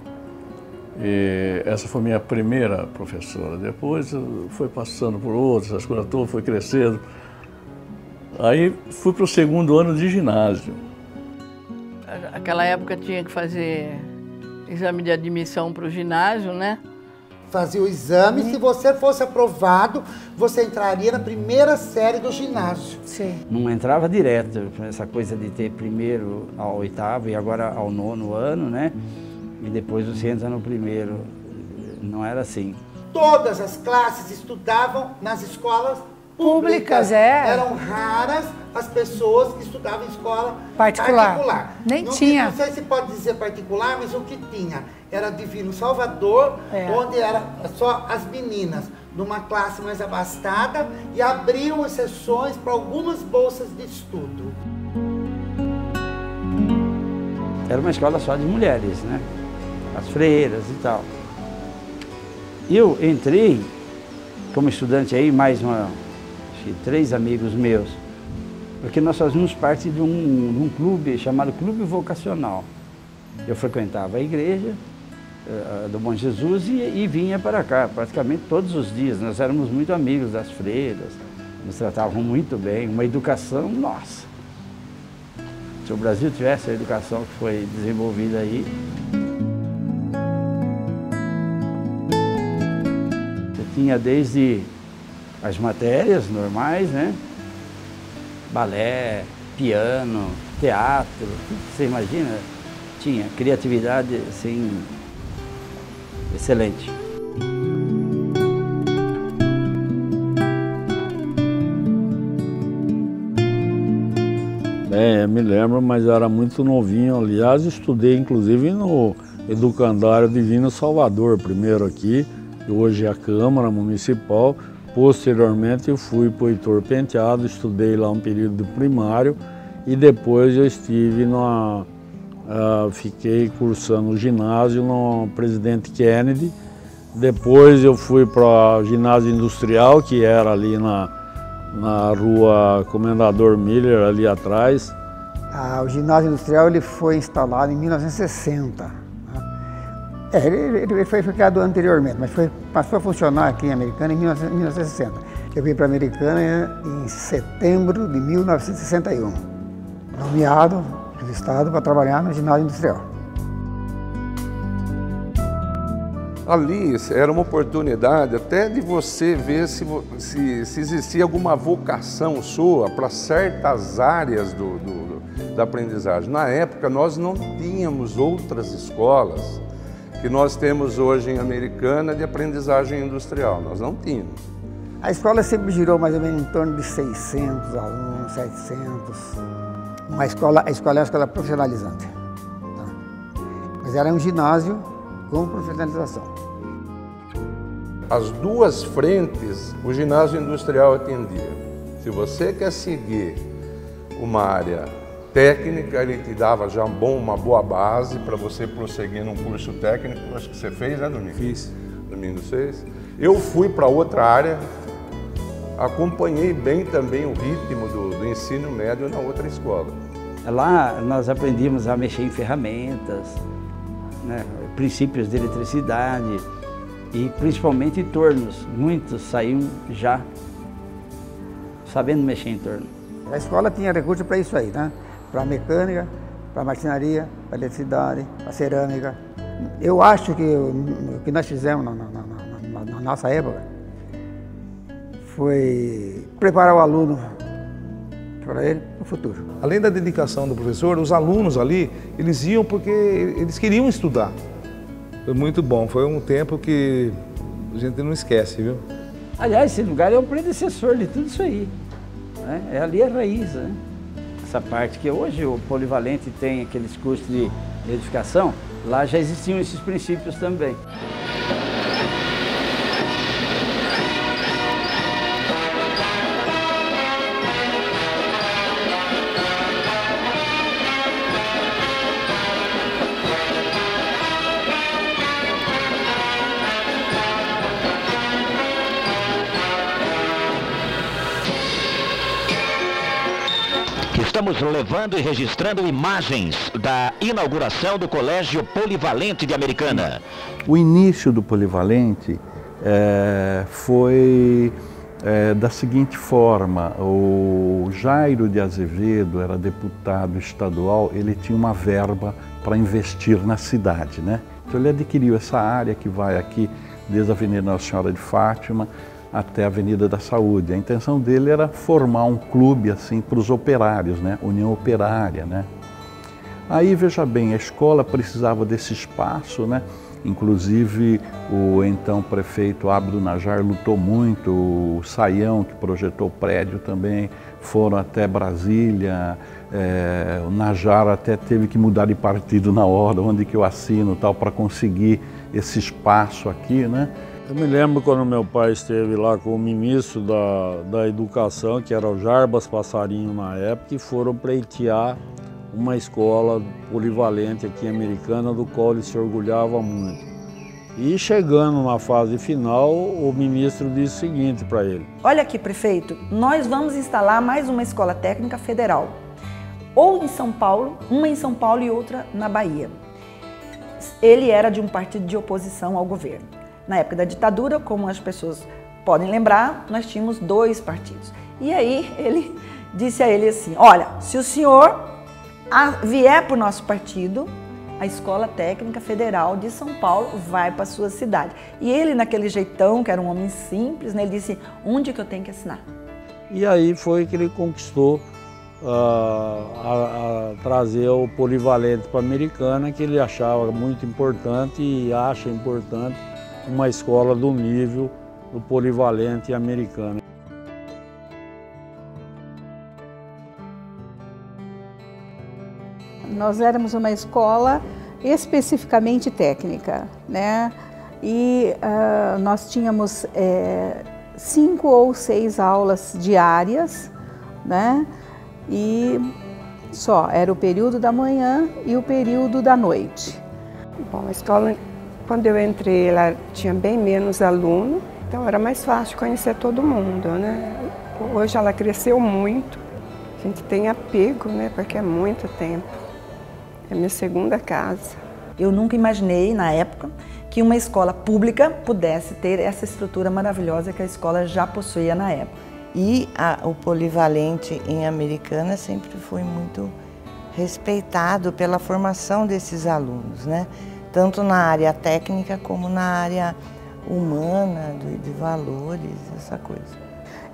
E essa foi minha primeira professora. Depois foi passando por outras, as coisas todas, foi crescendo. Aí fui para o 2º ano de ginásio. Naquela época tinha que fazer exame de admissão para o ginásio, né? Fazia o exame, se você fosse aprovado, você entraria na primeira série do ginásio. Sim. Não entrava direto, essa coisa de ter primeiro ao 8º e agora ao 9º ano, né? E depois você entra no 1º. Não era assim. Todas as classes estudavam nas escolas públicas. Eram raras as pessoas que estudavam em escola particular. Nem tinha. Não sei se pode dizer particular, mas o que tinha era Divino Salvador, onde era só as meninas, numa classe mais abastada, e abriam exceções para algumas bolsas de estudo. Era uma escola só de mulheres, né? As freiras e tal. Eu entrei como estudante aí, mais 3 amigos meus, porque nós fazíamos parte de um clube chamado Clube Vocacional. Eu frequentava a igreja do Bom Jesus e vinha para cá praticamente todos os dias. Nós éramos muito amigos das freiras, nos tratavam muito bem, uma educação, nossa! Se o Brasil tivesse a educação que foi desenvolvida aí, você tinha desde as matérias normais, né? Balé, piano, teatro, tudo que você imagina, tinha criatividade assim, excelente. Me lembro, mas era muito novinho. Aliás, estudei inclusive no Educandário Divino Salvador, primeiro aqui, hoje é a Câmara Municipal. Posteriormente eu fui para o Heitor Penteado, estudei lá um período primário e depois eu estive fiquei cursando o ginásio no Presidente Kennedy. Depois eu fui para o ginásio industrial, que era ali na rua Comendador Miller, ali atrás. O ginásio industrial ele foi instalado em 1960. Ele foi criado anteriormente, mas passou a funcionar aqui em Americana em 1960. Eu vim para Americana em setembro de 1961, nomeado pelo Estado para trabalhar no ginásio industrial. Ali era uma oportunidade até de você ver se existia alguma vocação sua para certas áreas da aprendizagem. Na época nós não tínhamos outras escolas que nós temos hoje em Americana de aprendizagem industrial, nós não tínhamos. A escola sempre girou mais ou menos em torno de 600 alunos, 700. A escola é uma escola profissionalizante. Tá? Mas era um ginásio com profissionalização. As duas frentes o ginásio industrial atendia. Se você quer seguir uma área técnica, ele te dava já uma boa base para você prosseguir num curso técnico. Acho que você fez, né, Domingo? Fiz. Domingo fez. Eu fui para outra área, acompanhei bem também o ritmo do ensino médio na outra escola. Lá nós aprendíamos a mexer em ferramentas, né, princípios de eletricidade e principalmente tornos. Muitos saíam já sabendo mexer em torno. A escola tinha recurso para isso aí, né? Para mecânica, para marcenaria, para eletricidade, para cerâmica. Eu acho que o que nós fizemos na nossa época foi preparar o aluno para ele no futuro. Além da dedicação do professor, os alunos ali, eles iam porque eles queriam estudar. Foi muito bom, foi um tempo que a gente não esquece, viu? Aliás, esse lugar é o predecessor de tudo isso aí, né? É ali a raiz, né? Essa parte que hoje o Polivalente tem aqueles cursos de edificação, lá já existiam esses princípios também. Estamos levando e registrando imagens da inauguração do Colégio Polivalente de Americana. O início do Polivalente foi da seguinte forma: o Jairo de Azevedo era deputado estadual, ele tinha uma verba para investir na cidade, né? Então ele adquiriu essa área que vai aqui desde a Avenida Nossa Senhora de Fátima até a Avenida da Saúde. A intenção dele era formar um clube assim para os operários, né? União Operária, né? Aí, veja bem, a escola precisava desse espaço, né? Inclusive, o então prefeito Abdo Najar lutou muito, o Saião, que projetou o prédio também, foram até Brasília, o Najar até teve que mudar de partido na hora, onde que eu assino tal, para conseguir esse espaço aqui, né? Eu me lembro quando meu pai esteve lá com o ministro da Educação, que era o Jarbas Passarinho na época, e foram pleitear uma escola polivalente aqui em Americana, do qual ele se orgulhava muito. E chegando na fase final, o ministro disse o seguinte para ele: olha aqui, prefeito, nós vamos instalar mais uma escola técnica federal, ou em São Paulo, uma em São Paulo e outra na Bahia. Ele era de um partido de oposição ao governo. Na época da ditadura, como as pessoas podem lembrar, nós tínhamos 2 partidos. E aí ele disse a ele assim: olha, se o senhor vier para o nosso partido, a Escola Técnica Federal de São Paulo vai para a sua cidade. E ele, naquele jeitão, que era um homem simples, né, ele disse: onde que eu tenho que assinar? E aí foi que ele conquistou a trazer o Polivalente para a Americana, que ele achava muito importante e acha importante uma escola do nível do Polivalente Americana. Nós éramos uma escola especificamente técnica, né? E nós tínhamos 5 ou 6 aulas diárias, né? E só, era o período da manhã e o período da noite. Bom, a escola, quando eu entrei, ela tinha bem menos aluno, então era mais fácil conhecer todo mundo, né? Hoje ela cresceu muito, a gente tem apego, né? Porque é muito tempo. É minha segunda casa. Eu nunca imaginei, na época, que uma escola pública pudesse ter essa estrutura maravilhosa que a escola já possuía na época. E o Polivalente em Americana sempre foi muito respeitado pela formação desses alunos, né? Tanto na área técnica como na área humana, de valores, essa coisa.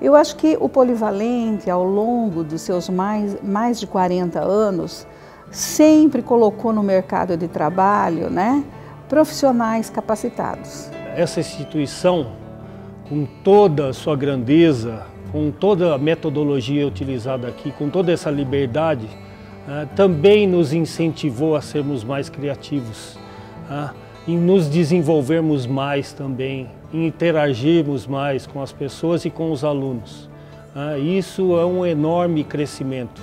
Eu acho que o Polivalente, ao longo dos seus mais de 40 anos, sempre colocou no mercado de trabalho, né, profissionais capacitados. Essa instituição, com toda a sua grandeza, com toda a metodologia utilizada aqui, com toda essa liberdade, também nos incentivou a sermos mais criativos, em nos desenvolvermos mais também, em interagirmos mais com as pessoas e com os alunos. Isso é um enorme crescimento.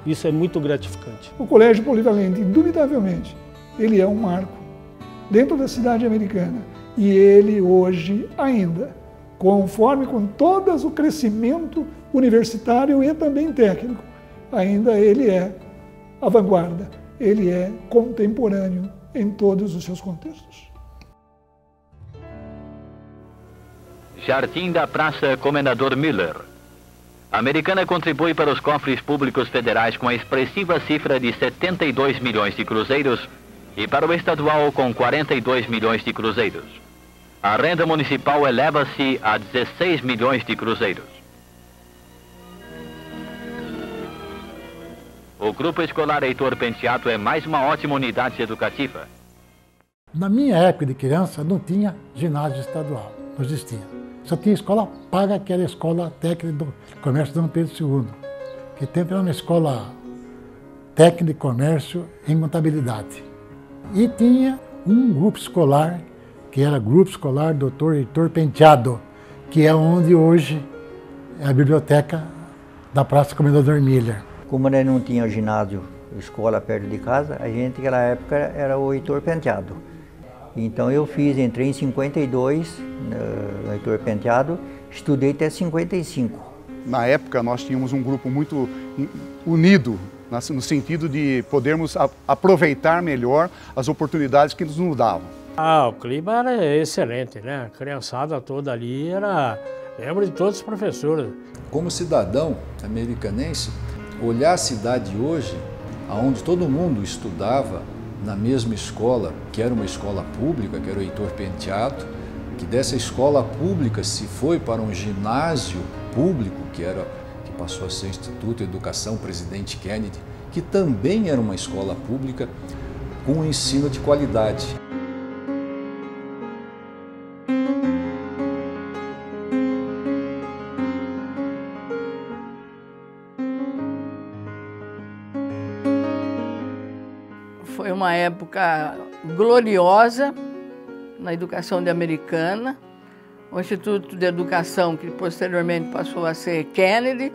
Isso é muito gratificante. O Colégio Polivalente, indubitavelmente, ele é um marco dentro da cidade americana. E ele hoje ainda, conforme com todo o crescimento universitário e também técnico, ainda ele é a vanguarda, ele é contemporâneo em todos os seus contextos. Jardim da Praça Comendador Miller. A Americana contribui para os cofres públicos federais com a expressiva cifra de 72 milhões de cruzeiros e para o estadual com 42 milhões de cruzeiros. A renda municipal eleva-se a 16 milhões de cruzeiros. o Grupo Escolar Heitor Penteado é mais uma ótima unidade educativa. Na minha época de criança não tinha ginásio estadual, não existia. Só tinha escola paga, que era a Escola Técnica do Comércio Dom Pedro II. Que tempo era uma escola técnica de comércio em contabilidade. E tinha um grupo escolar, que era Grupo Escolar Dr. Heitor Penteado, que é onde hoje é a biblioteca da Praça Comendador Miller. Como não tinha ginásio, escola perto de casa, a gente naquela época era o Heitor Penteado. Então eu entrei em 52 no Heitor Penteado, estudei até 55. Na época nós tínhamos um grupo muito unido, no sentido de podermos aproveitar melhor as oportunidades que nos davam. O clima era excelente, né? A criançada toda ali lembro de todos os professores. Como cidadão americanense, olhar a cidade hoje, onde todo mundo estudava na mesma escola, que era uma escola pública, que era o Heitor Penteado, que dessa escola pública se foi para um ginásio público, que passou a ser Instituto de Educação Presidente Kennedy, que também era uma escola pública com um ensino de qualidade. Foi uma época gloriosa na educação de Americana. O Instituto de Educação, que posteriormente passou a ser Kennedy,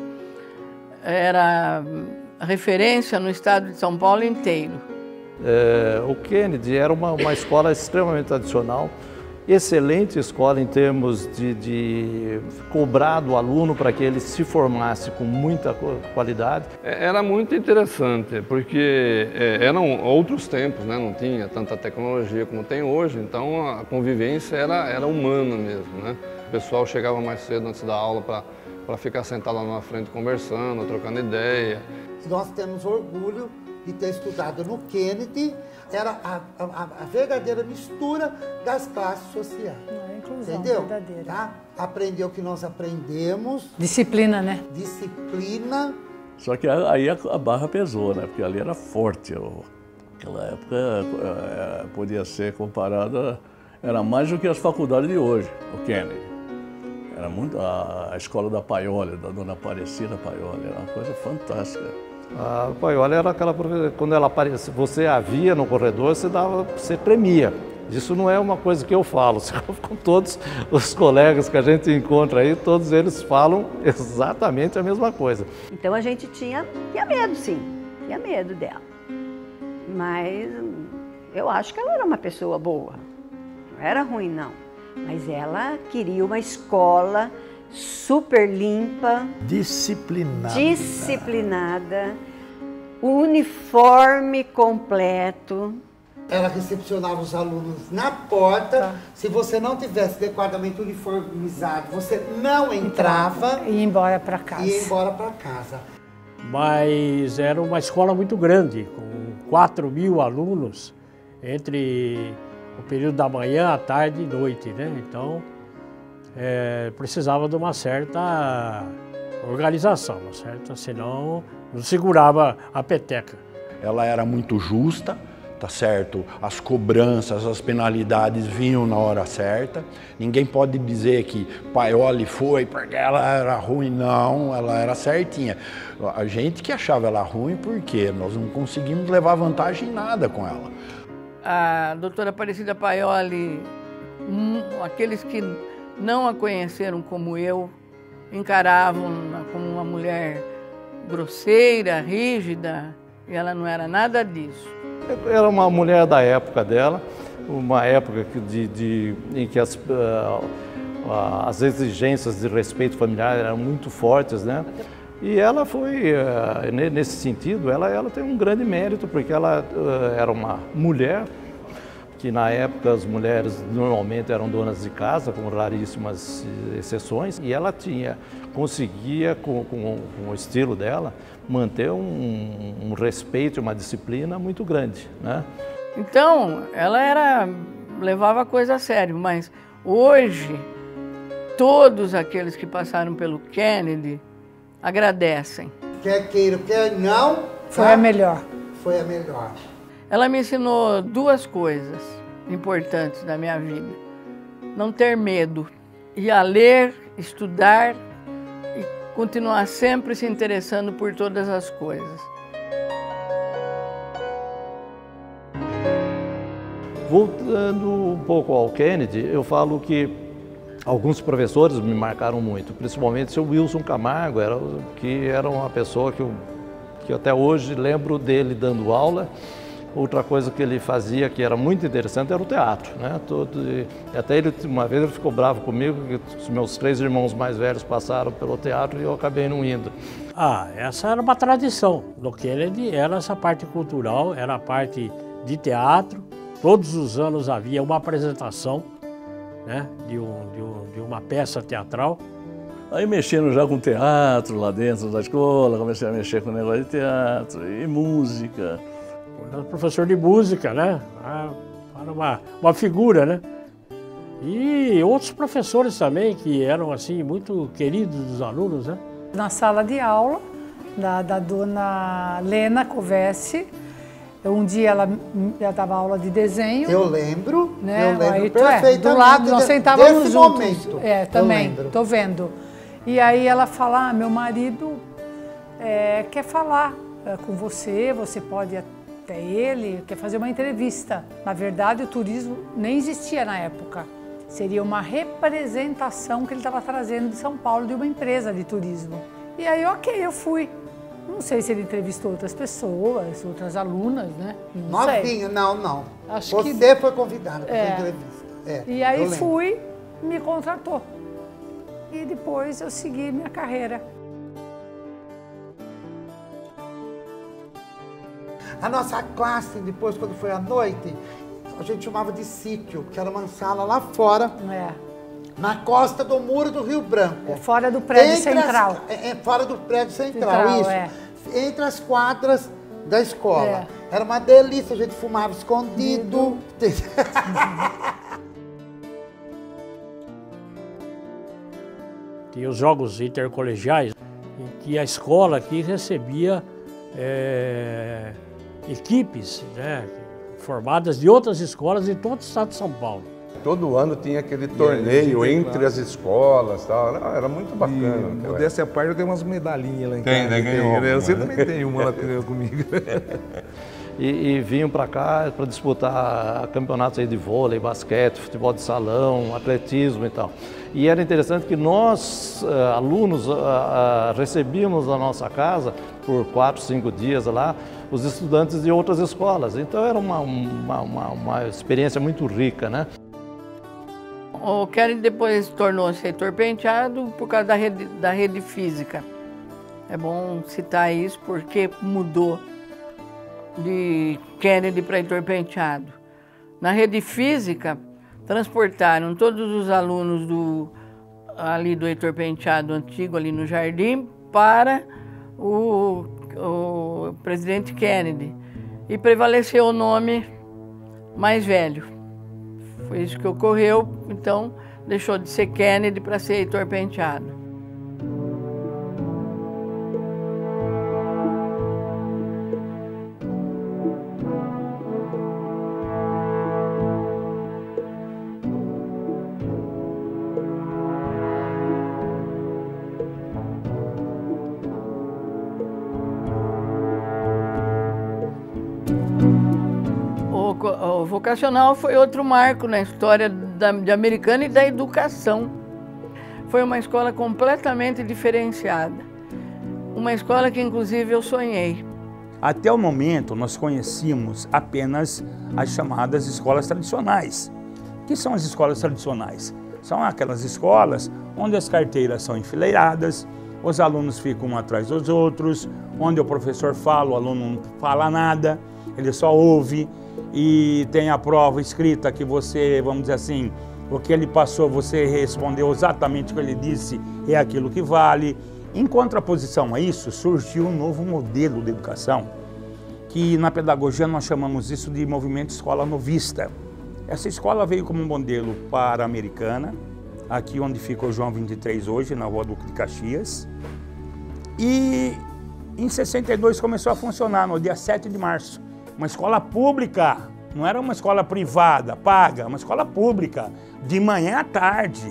era referência no estado de São Paulo inteiro. O Kennedy era uma escola extremamente tradicional, excelente escola em termos de cobrar do aluno para que ele se formasse com muita qualidade. Era muito interessante, porque eram outros tempos, né? Não tinha tanta tecnologia como tem hoje, então a convivência era humana mesmo, né? O pessoal chegava mais cedo antes da aula para ficar sentado lá na frente conversando, trocando ideia. Nós temos orgulho de ter estudado no Kennedy, era a verdadeira mistura das classes sociais. Inclusão, entendeu? Verdadeira. Tá? Aprendeu o que nós aprendemos. Disciplina, né? Disciplina. Só que aí a barra pesou, né? Porque ali era forte. Aquela época podia ser comparada, era mais do que as faculdades de hoje, o Kennedy. Era muito a escola da Paioli, da dona Aparecida Paioli, era uma coisa fantástica. A Paioli era aquela professora, quando ela aparecia, você a via no corredor, você tremia. Isso não é uma coisa que eu falo, com todos os colegas que a gente encontra aí, todos eles falam exatamente a mesma coisa. Então a gente tinha medo, sim, tinha medo dela. Mas eu acho que ela era uma pessoa boa, não era ruim não. Mas ela queria uma escola super limpa, disciplinada, uniforme completo. Ela recepcionava os alunos na porta. Se você não tivesse adequadamente uniformizado, você não entrava. E ia embora para casa. Ia embora para casa. Mas era uma escola muito grande, com 4.000 alunos, entre o período da manhã, à tarde e noite, né? Então, precisava de uma certa organização, senão não segurava a peteca. Ela era muito justa, tá certo? As cobranças, as penalidades vinham na hora certa. Ninguém pode dizer que Paioli foi porque ela era ruim, não, ela era certinha. A gente que achava ela ruim porque nós não conseguimos levar vantagem em nada com ela. A doutora Aparecida Paioli, aqueles que não a conheceram como eu, encaravam como uma mulher grosseira, rígida, e ela não era nada disso. Era uma mulher da época dela, uma época em que as exigências de respeito familiar eram muito fortes, né? E ela foi, nesse sentido, ela tem um grande mérito, porque ela era uma mulher, que na época as mulheres normalmente eram donas de casa, com raríssimas exceções, e ela conseguia, com o estilo dela, manter um respeito e uma disciplina muito grande, né? Então, ela levava a coisa a sério, mas hoje, todos aqueles que passaram pelo Kennedy agradecem. Quer queira, quer não, Foi a melhor. Foi a melhor. Ela me ensinou duas coisas importantes na minha vida. Não ter medo, ir a ler, estudar e continuar sempre se interessando por todas as coisas. Voltando um pouco ao Kennedy, eu falo que alguns professores me marcaram muito, principalmente o seu Wilson Camargo, que era uma pessoa que eu até hoje lembro dele dando aula. Outra coisa que ele fazia que era muito interessante era o teatro, né? Até ele, uma vez ele ficou bravo comigo, que os meus 3 irmãos mais velhos passaram pelo teatro e eu acabei não indo. Essa era uma tradição do Kennedy, era essa parte cultural, era a parte de teatro. Todos os anos havia uma apresentação, né, de uma peça teatral. Aí mexendo já com teatro lá dentro da escola, comecei a mexer com o negócio de teatro e música. Era professor de música, né? Era uma figura, né? E outros professores também que eram assim muito queridos dos alunos, né? Na sala de aula da dona Lena Covesse, um dia ela dava aula de desenho. Eu lembro, né? Eu lembro aí, perfeitamente do lado, nós sentávamos juntos. Momento. Também, tô vendo. E aí ela fala, meu marido quer falar com você, você pode ir até ele, quer fazer uma entrevista. Na verdade, o turismo nem existia na época. Seria uma representação que ele estava trazendo de São Paulo, de uma empresa de turismo. E aí, ok, eu fui. Não sei se ele entrevistou outras pessoas, outras alunas, né? Novinha, não. Acho você foi convidada para essa entrevista. E aí fui, me contratou. E depois eu segui minha carreira. A nossa classe, depois, quando foi à noite, a gente chamava de sítio, que era uma sala lá fora, na costa do Muro do Rio Branco. Fora do prédio central. Fora do prédio central, isso. Entre as quadras da escola. Era uma delícia, a gente fumava escondido. Tinha os jogos intercolegiais, em que a escola aqui recebia equipes, né, formadas de outras escolas de todo o estado de São Paulo. Todo ano tinha aquele torneio entre as escolas, tal. Era muito bacana. Modéstia à parte, eu tenho umas medalhinhas lá em casa. Ganhou. Você também tem uma lá comigo. E vinham para cá para disputar campeonatos aí de vôlei, basquete, futebol de salão, atletismo e tal. E era interessante que nós, alunos, recebíamos na nossa casa, por 4, 5 dias lá, os estudantes de outras escolas. Então era uma experiência muito rica, né? O Kennedy depois tornou-se reitor Penteado por causa da rede física. É bom citar isso porque mudou de Kennedy para Heitor Penteado. Na rede física, transportaram todos os alunos ali do Heitor Penteado antigo, ali no Jardim, para o presidente Kennedy. E prevaleceu o nome mais velho. Foi isso que ocorreu, então deixou de ser Kennedy para ser Heitor Penteado. O vocacional foi outro marco na história de Americana e da educação. Foi uma escola completamente diferenciada. Uma escola que, inclusive, eu sonhei. Até o momento, nós conhecíamos apenas as chamadas escolas tradicionais. O que são as escolas tradicionais? São aquelas escolas onde as carteiras são enfileiradas, os alunos ficam um atrás dos outros, onde o professor fala, o aluno não fala nada, ele só ouve. E tem a prova escrita que você, vamos dizer assim, o que ele passou, você respondeu exatamente o que ele disse, é aquilo que vale. Em contraposição a isso, surgiu um novo modelo de educação, que na pedagogia nós chamamos isso de movimento escola novista. Essa escola veio como um modelo para a Americana, aqui onde fica o João 23 hoje, na rua Duque de Caxias. E Em 62 começou a funcionar, no dia 7 de março. Uma escola pública, não era uma escola privada, paga, uma escola pública, de manhã à tarde.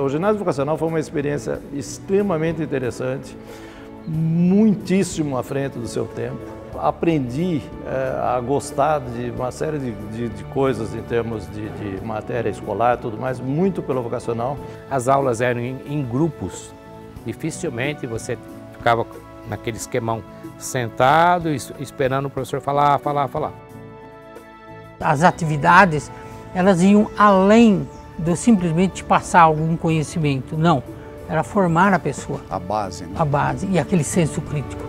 O ginásio vocacional foi uma experiência extremamente interessante, muitíssimo à frente do seu tempo. Aprendi a gostar de uma série de coisas em termos de matéria escolar e tudo mais, muito pelo vocacional. As aulas eram em grupos, dificilmente você ficava naquele esquemão sentado, esperando o professor falar. As atividades, elas iam além de simplesmente passar algum conhecimento, não. Era formar a pessoa. A base, né? A base e aquele senso crítico.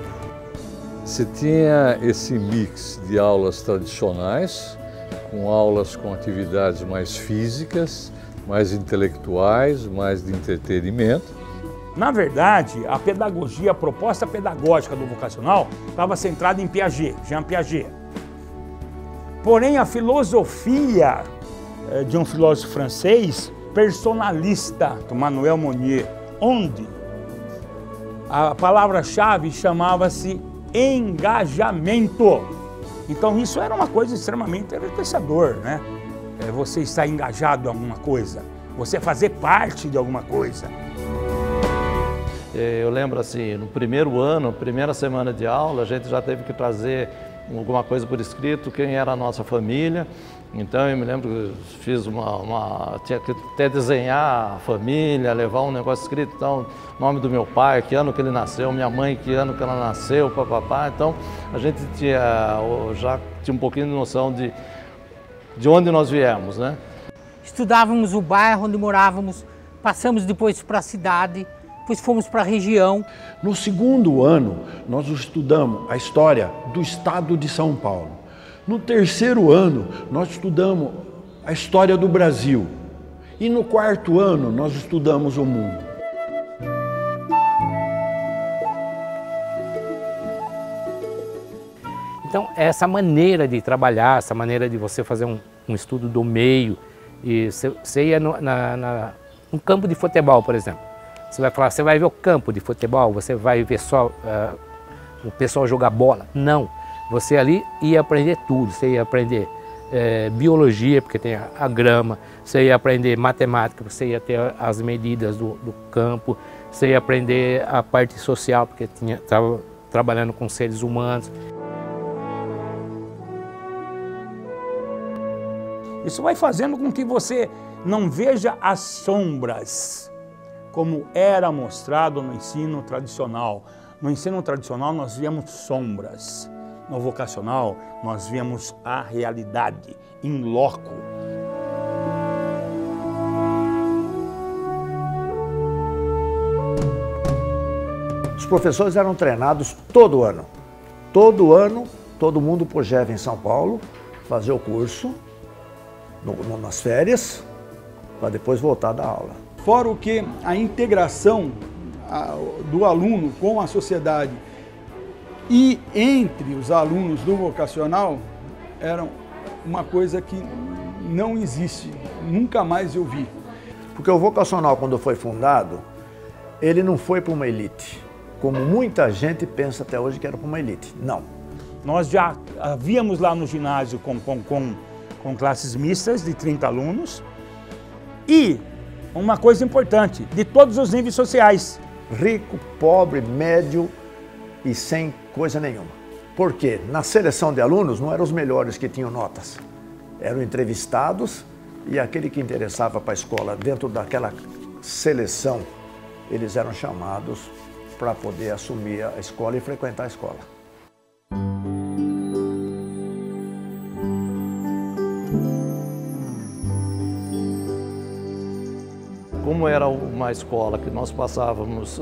Você tinha esse mix de aulas tradicionais, com aulas com atividades mais físicas, mais intelectuais, mais de entretenimento. Na verdade, a pedagogia, a proposta pedagógica do vocacional estava centrada em Piaget, Jean Piaget. Porém, a filosofia de um filósofo francês personalista, Manuel Monnier, onde a palavra-chave chamava-se engajamento. Então isso era uma coisa extremamente enriquecedor, né? Você estar engajado em alguma coisa, você fazer parte de alguma coisa. Eu lembro assim, no primeiro ano, primeira semana de aula, a gente já teve que trazer alguma coisa por escrito, quem era a nossa família. Então eu me lembro que fiz tinha que até desenhar a família, levar um negócio escrito, então, nome do meu pai, que ano que ele nasceu, minha mãe, que ano que ela nasceu, papapá. Então a gente já tinha um pouquinho de noção de onde nós viemos, né? Estudávamos o bairro onde morávamos, passamos depois para a cidade, depois fomos para a região. No segundo ano, nós estudamos a história do estado de São Paulo. No terceiro ano, nós estudamos a história do Brasil. E no quarto ano, nós estudamos o mundo. Então, essa maneira de trabalhar, essa maneira de você fazer um estudo do meio, e você ia num campo de futebol, por exemplo. Você vai falar, você vai ver o campo de futebol, você vai ver só o pessoal jogar bola. Não, você ali ia aprender tudo, você ia aprender biologia, porque tem a grama, você ia aprender matemática, você ia ter as medidas do campo, você ia aprender a parte social, porque estava trabalhando com seres humanos. Isso vai fazendo com que você não veja as sombras, como era mostrado no ensino tradicional. No ensino tradicional nós víamos sombras, no vocacional nós víamos a realidade, in loco. Os professores eram treinados todo ano. Todo ano, todo mundo pojava em São Paulo, fazer o curso, nas férias, para depois voltar da aula. Fora o que a integração do aluno com a sociedade e entre os alunos do vocacional era uma coisa que não existe, nunca mais eu vi. Porque o vocacional, quando foi fundado, ele não foi para uma elite, como muita gente pensa até hoje que era para uma elite. Não. Nós já havíamos lá no ginásio com classes mistas de 30 alunos e uma coisa importante, de todos os níveis sociais. Rico, pobre, médio e sem coisa nenhuma. Por quê? Na seleção de alunos não eram os melhores que tinham notas. Eram entrevistados e aquele que interessava para a escola, dentro daquela seleção, eles eram chamados para poder assumir a escola e frequentar a escola. Como era uma escola que nós passávamos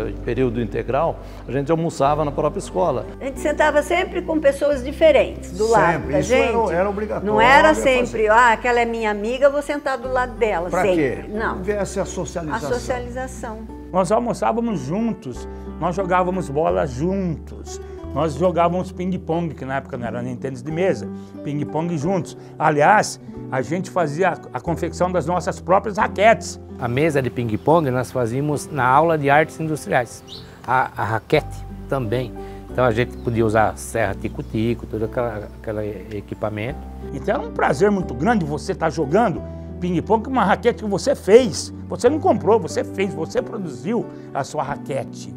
em período integral, a gente almoçava na própria escola. A gente sentava sempre com pessoas diferentes do lado da gente. Isso era obrigatório. Não era sempre, aquela é minha amiga, eu vou sentar do lado dela. Para quê? Não. Houvesse a socialização. A socialização. Nós almoçávamos juntos, nós jogávamos bola juntos. Nós jogávamos ping-pong, que na época não era nem tênis de mesa, ping-pong juntos. Aliás, a gente fazia a confecção das nossas próprias raquetes. A mesa de ping-pong nós fazíamos na aula de artes industriais. a raquete também. Então a gente podia usar serra tico-tico, todo aquele equipamento. Então é um prazer muito grande você estar jogando ping-pong com uma raquete que você fez. Você não comprou, você fez, você produziu a sua raquete.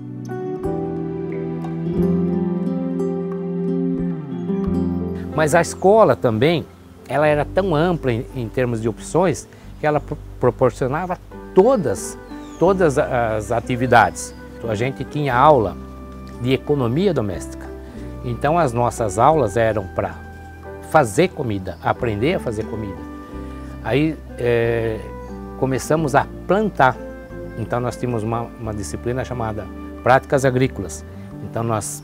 Mas a escola também, ela era tão ampla em termos de opções que ela proporcionava todas as atividades. A gente tinha aula de economia doméstica. Então as nossas aulas eram para fazer comida, aprender a fazer comida. Aí começamos a plantar. Então nós tínhamos uma disciplina chamada práticas agrícolas. Então nós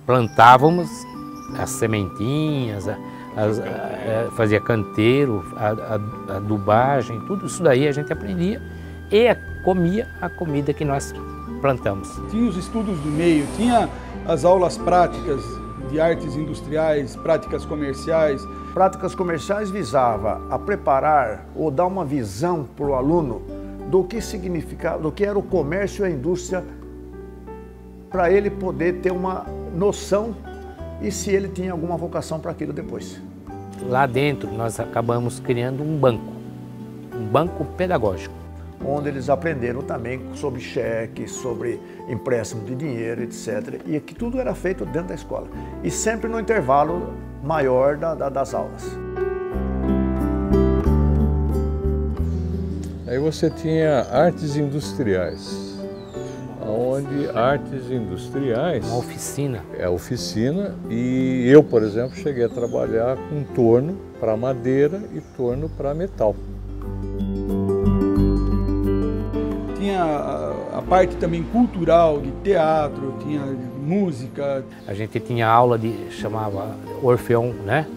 plantávamos as sementinhas, fazia canteiro, adubagem, tudo isso daí a gente aprendia e comia a comida que nós plantamos. Tinha os estudos do meio, tinha as aulas práticas de artes industriais, práticas comerciais. Práticas comerciais visava a preparar ou dar uma visão para o aluno do que significava, do que era o comércio e a indústria, para ele poder ter uma noção e se ele tinha alguma vocação para aquilo depois. Lá dentro nós acabamos criando um banco pedagógico. Onde eles aprenderam também sobre cheque, sobre empréstimo de dinheiro, etc. E que tudo era feito dentro da escola. E sempre no intervalo maior das aulas. Aí você tinha artes industriais, onde artes industriais... Uma oficina. É oficina, e eu, por exemplo, cheguei a trabalhar com torno para madeira e torno para metal. Tinha a parte também cultural, de teatro, tinha música. A gente tinha aula chamava Orfeão, né?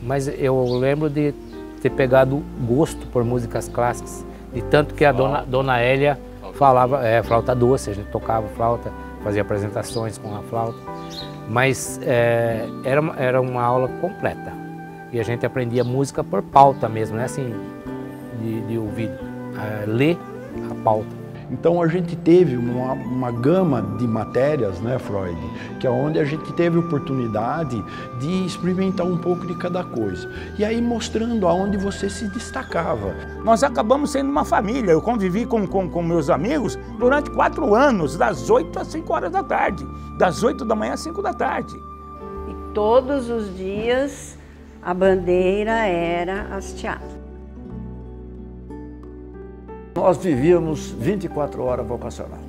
Mas eu lembro de ter pegado gosto por músicas clássicas, de tanto que a dona Hélia falava flauta doce, a gente tocava flauta, fazia apresentações com a flauta, mas era uma aula completa e a gente aprendia música por pauta mesmo, né? Assim, de ouvido. Ler a pauta. Então a gente teve uma gama de matérias, né, Freud, que é onde a gente teve oportunidade de experimentar um pouco de cada coisa. E aí mostrando aonde você se destacava. Nós acabamos sendo uma família. Eu convivi com meus amigos durante 4 anos, das 8 às 5 horas da tarde, das 8 da manhã às 5 da tarde. E todos os dias a bandeira era hasteada. Nós vivíamos 24 horas vocacional.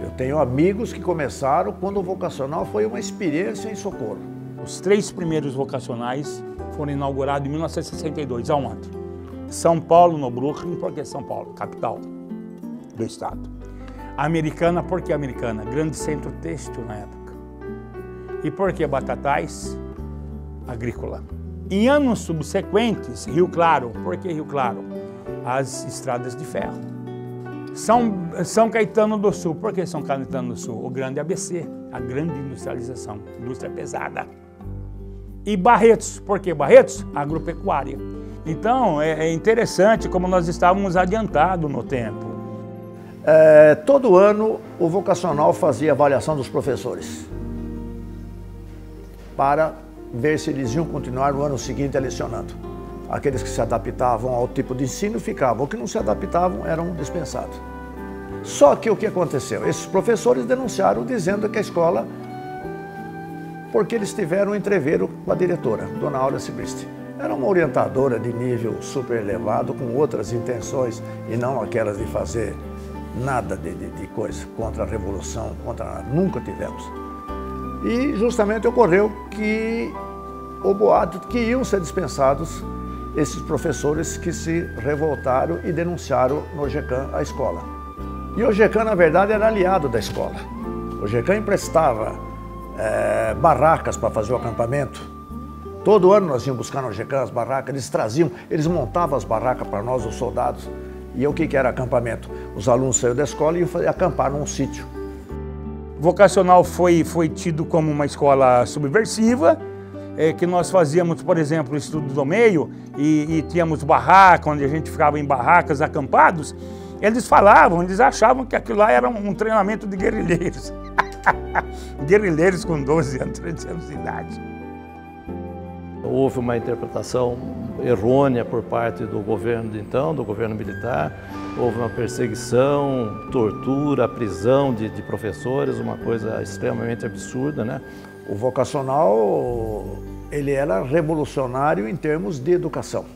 Eu tenho amigos que começaram quando o vocacional foi uma experiência em Socorro. Os 3 primeiros vocacionais foram inaugurados em 1962. Aonde? São Paulo, no Brooklyn, porque São Paulo, capital do estado. A Americana, por que Americana? Grande centro têxtil na época. E por que Batatais? Agrícola. Em anos subsequentes, Rio Claro. Por que Rio Claro? As estradas de ferro. São Caetano do Sul. Por que São Caetano do Sul? O grande ABC, a grande industrialização, indústria pesada. E Barretos. Por que Barretos? Agropecuária. Então, é interessante como nós estávamos adiantados no tempo. Todo ano, o vocacional fazia avaliação dos professores para ver se eles iam continuar no ano seguinte lecionando. Aqueles que se adaptavam ao tipo de ensino ficavam, os que não se adaptavam eram dispensados. Só que o que aconteceu? Esses professores denunciaram dizendo que a escola, porque eles tiveram um entreveiro com a diretora, Dona Áurea Cibristi. Era uma orientadora de nível super elevado, com outras intenções, e não aquelas de fazer nada de coisa contra a revolução, nunca tivemos. E justamente ocorreu que o boato que iam ser dispensados esses professores que se revoltaram e denunciaram no GECAM a escola. E o GECAM, na verdade, era aliado da escola. O GECAM emprestava barracas para fazer o acampamento. Todo ano nós íamos buscar no GECAM as barracas, eles montavam as barracas para nós, os soldados. E o que era acampamento? Os alunos saíram da escola e iam acampar num sítio. Vocacional foi tido como uma escola subversiva, que nós fazíamos, por exemplo, o estudo do meio e tínhamos barraca, onde a gente ficava em barracas, acampados, eles falavam, eles achavam que aquilo lá era um treinamento de guerrilheiros. Guerrilheiros com 12 anos, 13 anos de idade. Houve uma interpretação errônea por parte do governo de então, do governo militar. Houve uma perseguição, tortura, prisão de professores, uma coisa extremamente absurda, né? O vocacional, ele era revolucionário em termos de educação.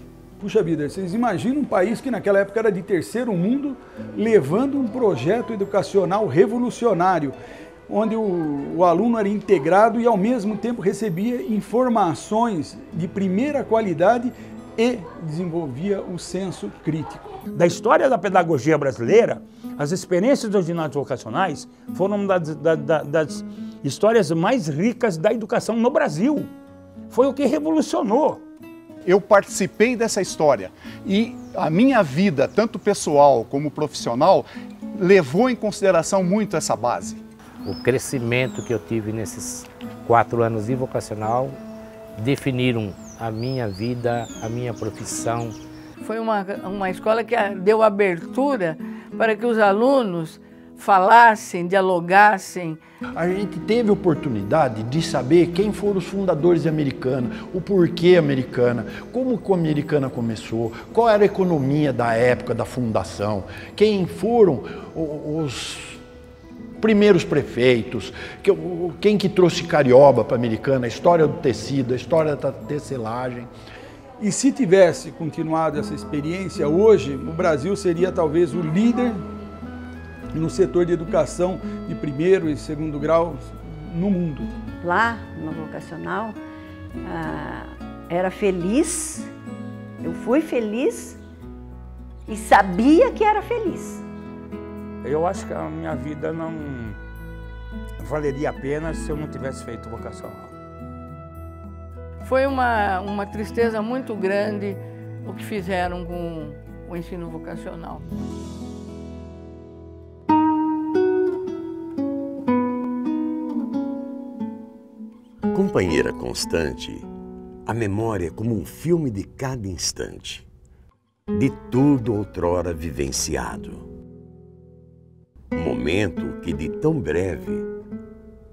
Puxa vida, vocês imaginam um país que naquela época era de terceiro mundo, levando um projeto educacional revolucionário, onde o aluno era integrado e ao mesmo tempo recebia informações de primeira qualidade e desenvolvia o senso crítico. Da história da pedagogia brasileira, as experiências dos ginásios vocacionais foram uma das histórias mais ricas da educação no Brasil. Foi o que revolucionou. Eu participei dessa história e a minha vida, tanto pessoal como profissional, levou em consideração muito essa base. O crescimento que eu tive nesses 4 anos de vocacional definiram a minha vida, a minha profissão. Foi uma escola que deu abertura para que os alunos falassem, dialogassem. A gente teve oportunidade de saber quem foram os fundadores de Americana, o porquê Americana, como que a Americana começou, qual era a economia da época da fundação, quem foram os primeiros prefeitos, quem que trouxe carioba para a Americana, a história do tecido, a história da tecelagem. E se tivesse continuado essa experiência, hoje o Brasil seria talvez o líder no setor de educação de primeiro e segundo grau no mundo. Lá no vocacional, era feliz, eu fui feliz e sabia que era feliz. Eu acho que a minha vida não valeria a pena se eu não tivesse feito vocacional. Foi uma tristeza muito grande o que fizeram com o ensino vocacional. Companheira constante, a memória é como um filme de cada instante, de tudo outrora vivenciado. Momento que de tão breve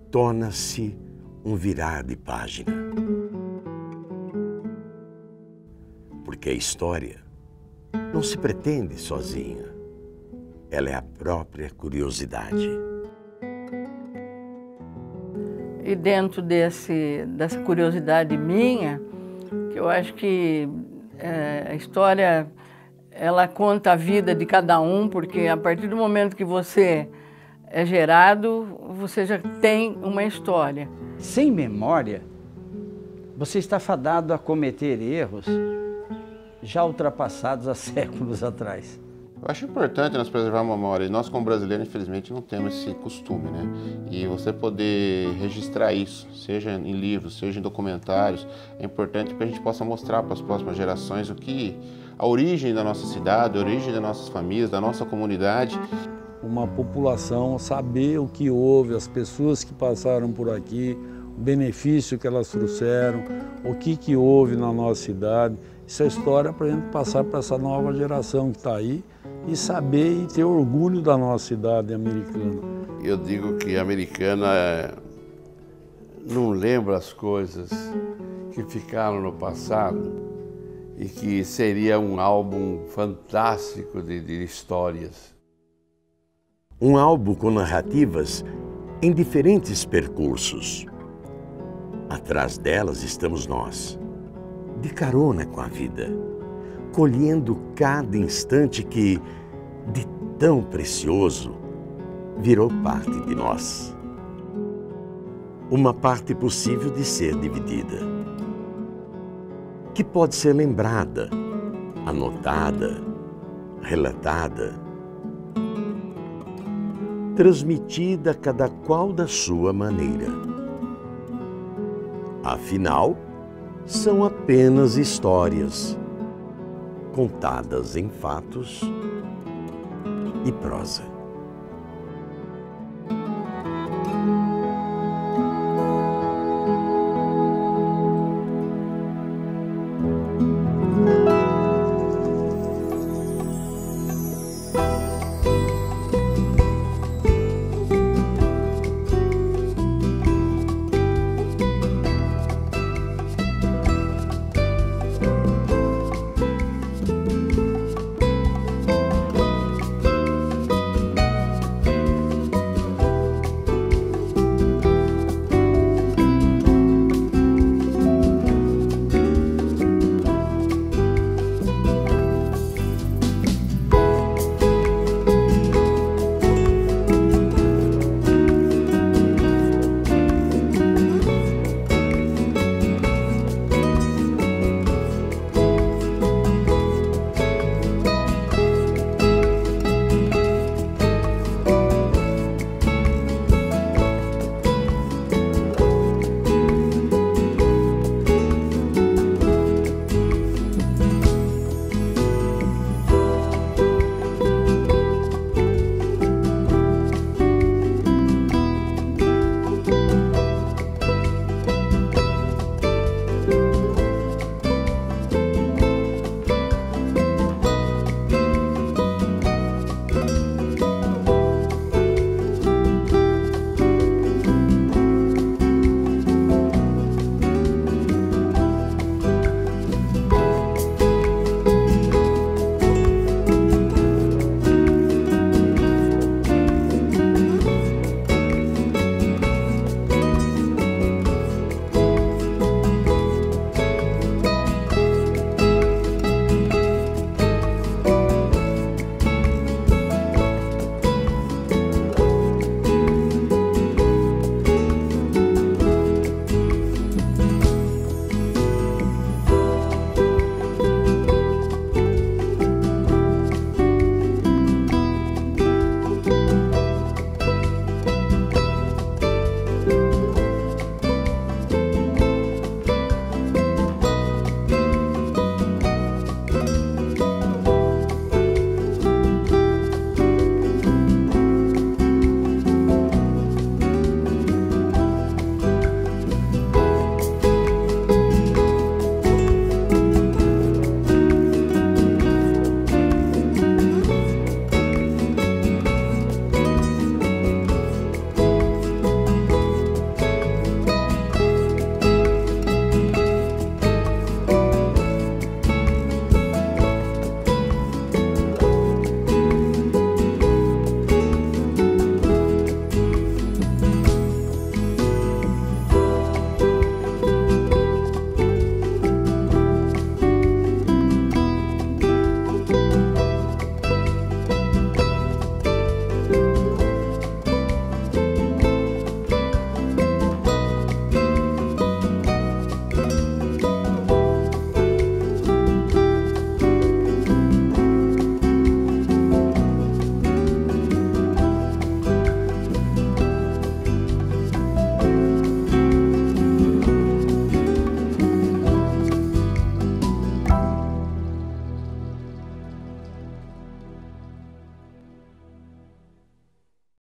torna-se um virar de página. Porque a história não se pretende sozinha, ela é a própria curiosidade. E dentro dessa curiosidade minha, que eu acho que a história, ela conta a vida de cada um, porque a partir do momento que você é gerado, você já tem uma história. Sem memória, você está fadado a cometer erros já ultrapassados há séculos atrás. Eu acho importante nós preservar a memória. Nós, como brasileiros, infelizmente, não temos esse costume, né? E você poder registrar isso, seja em livros, seja em documentários, é importante para a gente possa mostrar para as próximas gerações a origem da nossa cidade, a origem das nossas famílias, da nossa comunidade. Uma população saber o que houve, as pessoas que passaram por aqui, o benefício que elas trouxeram, o que houve na nossa cidade. Isso é história para a gente passar para essa nova geração que está aí e saber e ter orgulho da nossa cidade americana. Eu digo que a Americana não lembra as coisas que ficaram no passado e que seria um álbum fantástico de histórias. Um álbum com narrativas em diferentes percursos. Atrás delas estamos nós, de carona com a vida, colhendo cada instante que, de tão precioso, virou parte de nós. Uma parte possível de ser dividida, que pode ser lembrada, anotada, relatada, transmitida cada qual da sua maneira. Afinal, são apenas histórias, contadas em fatos e prosa.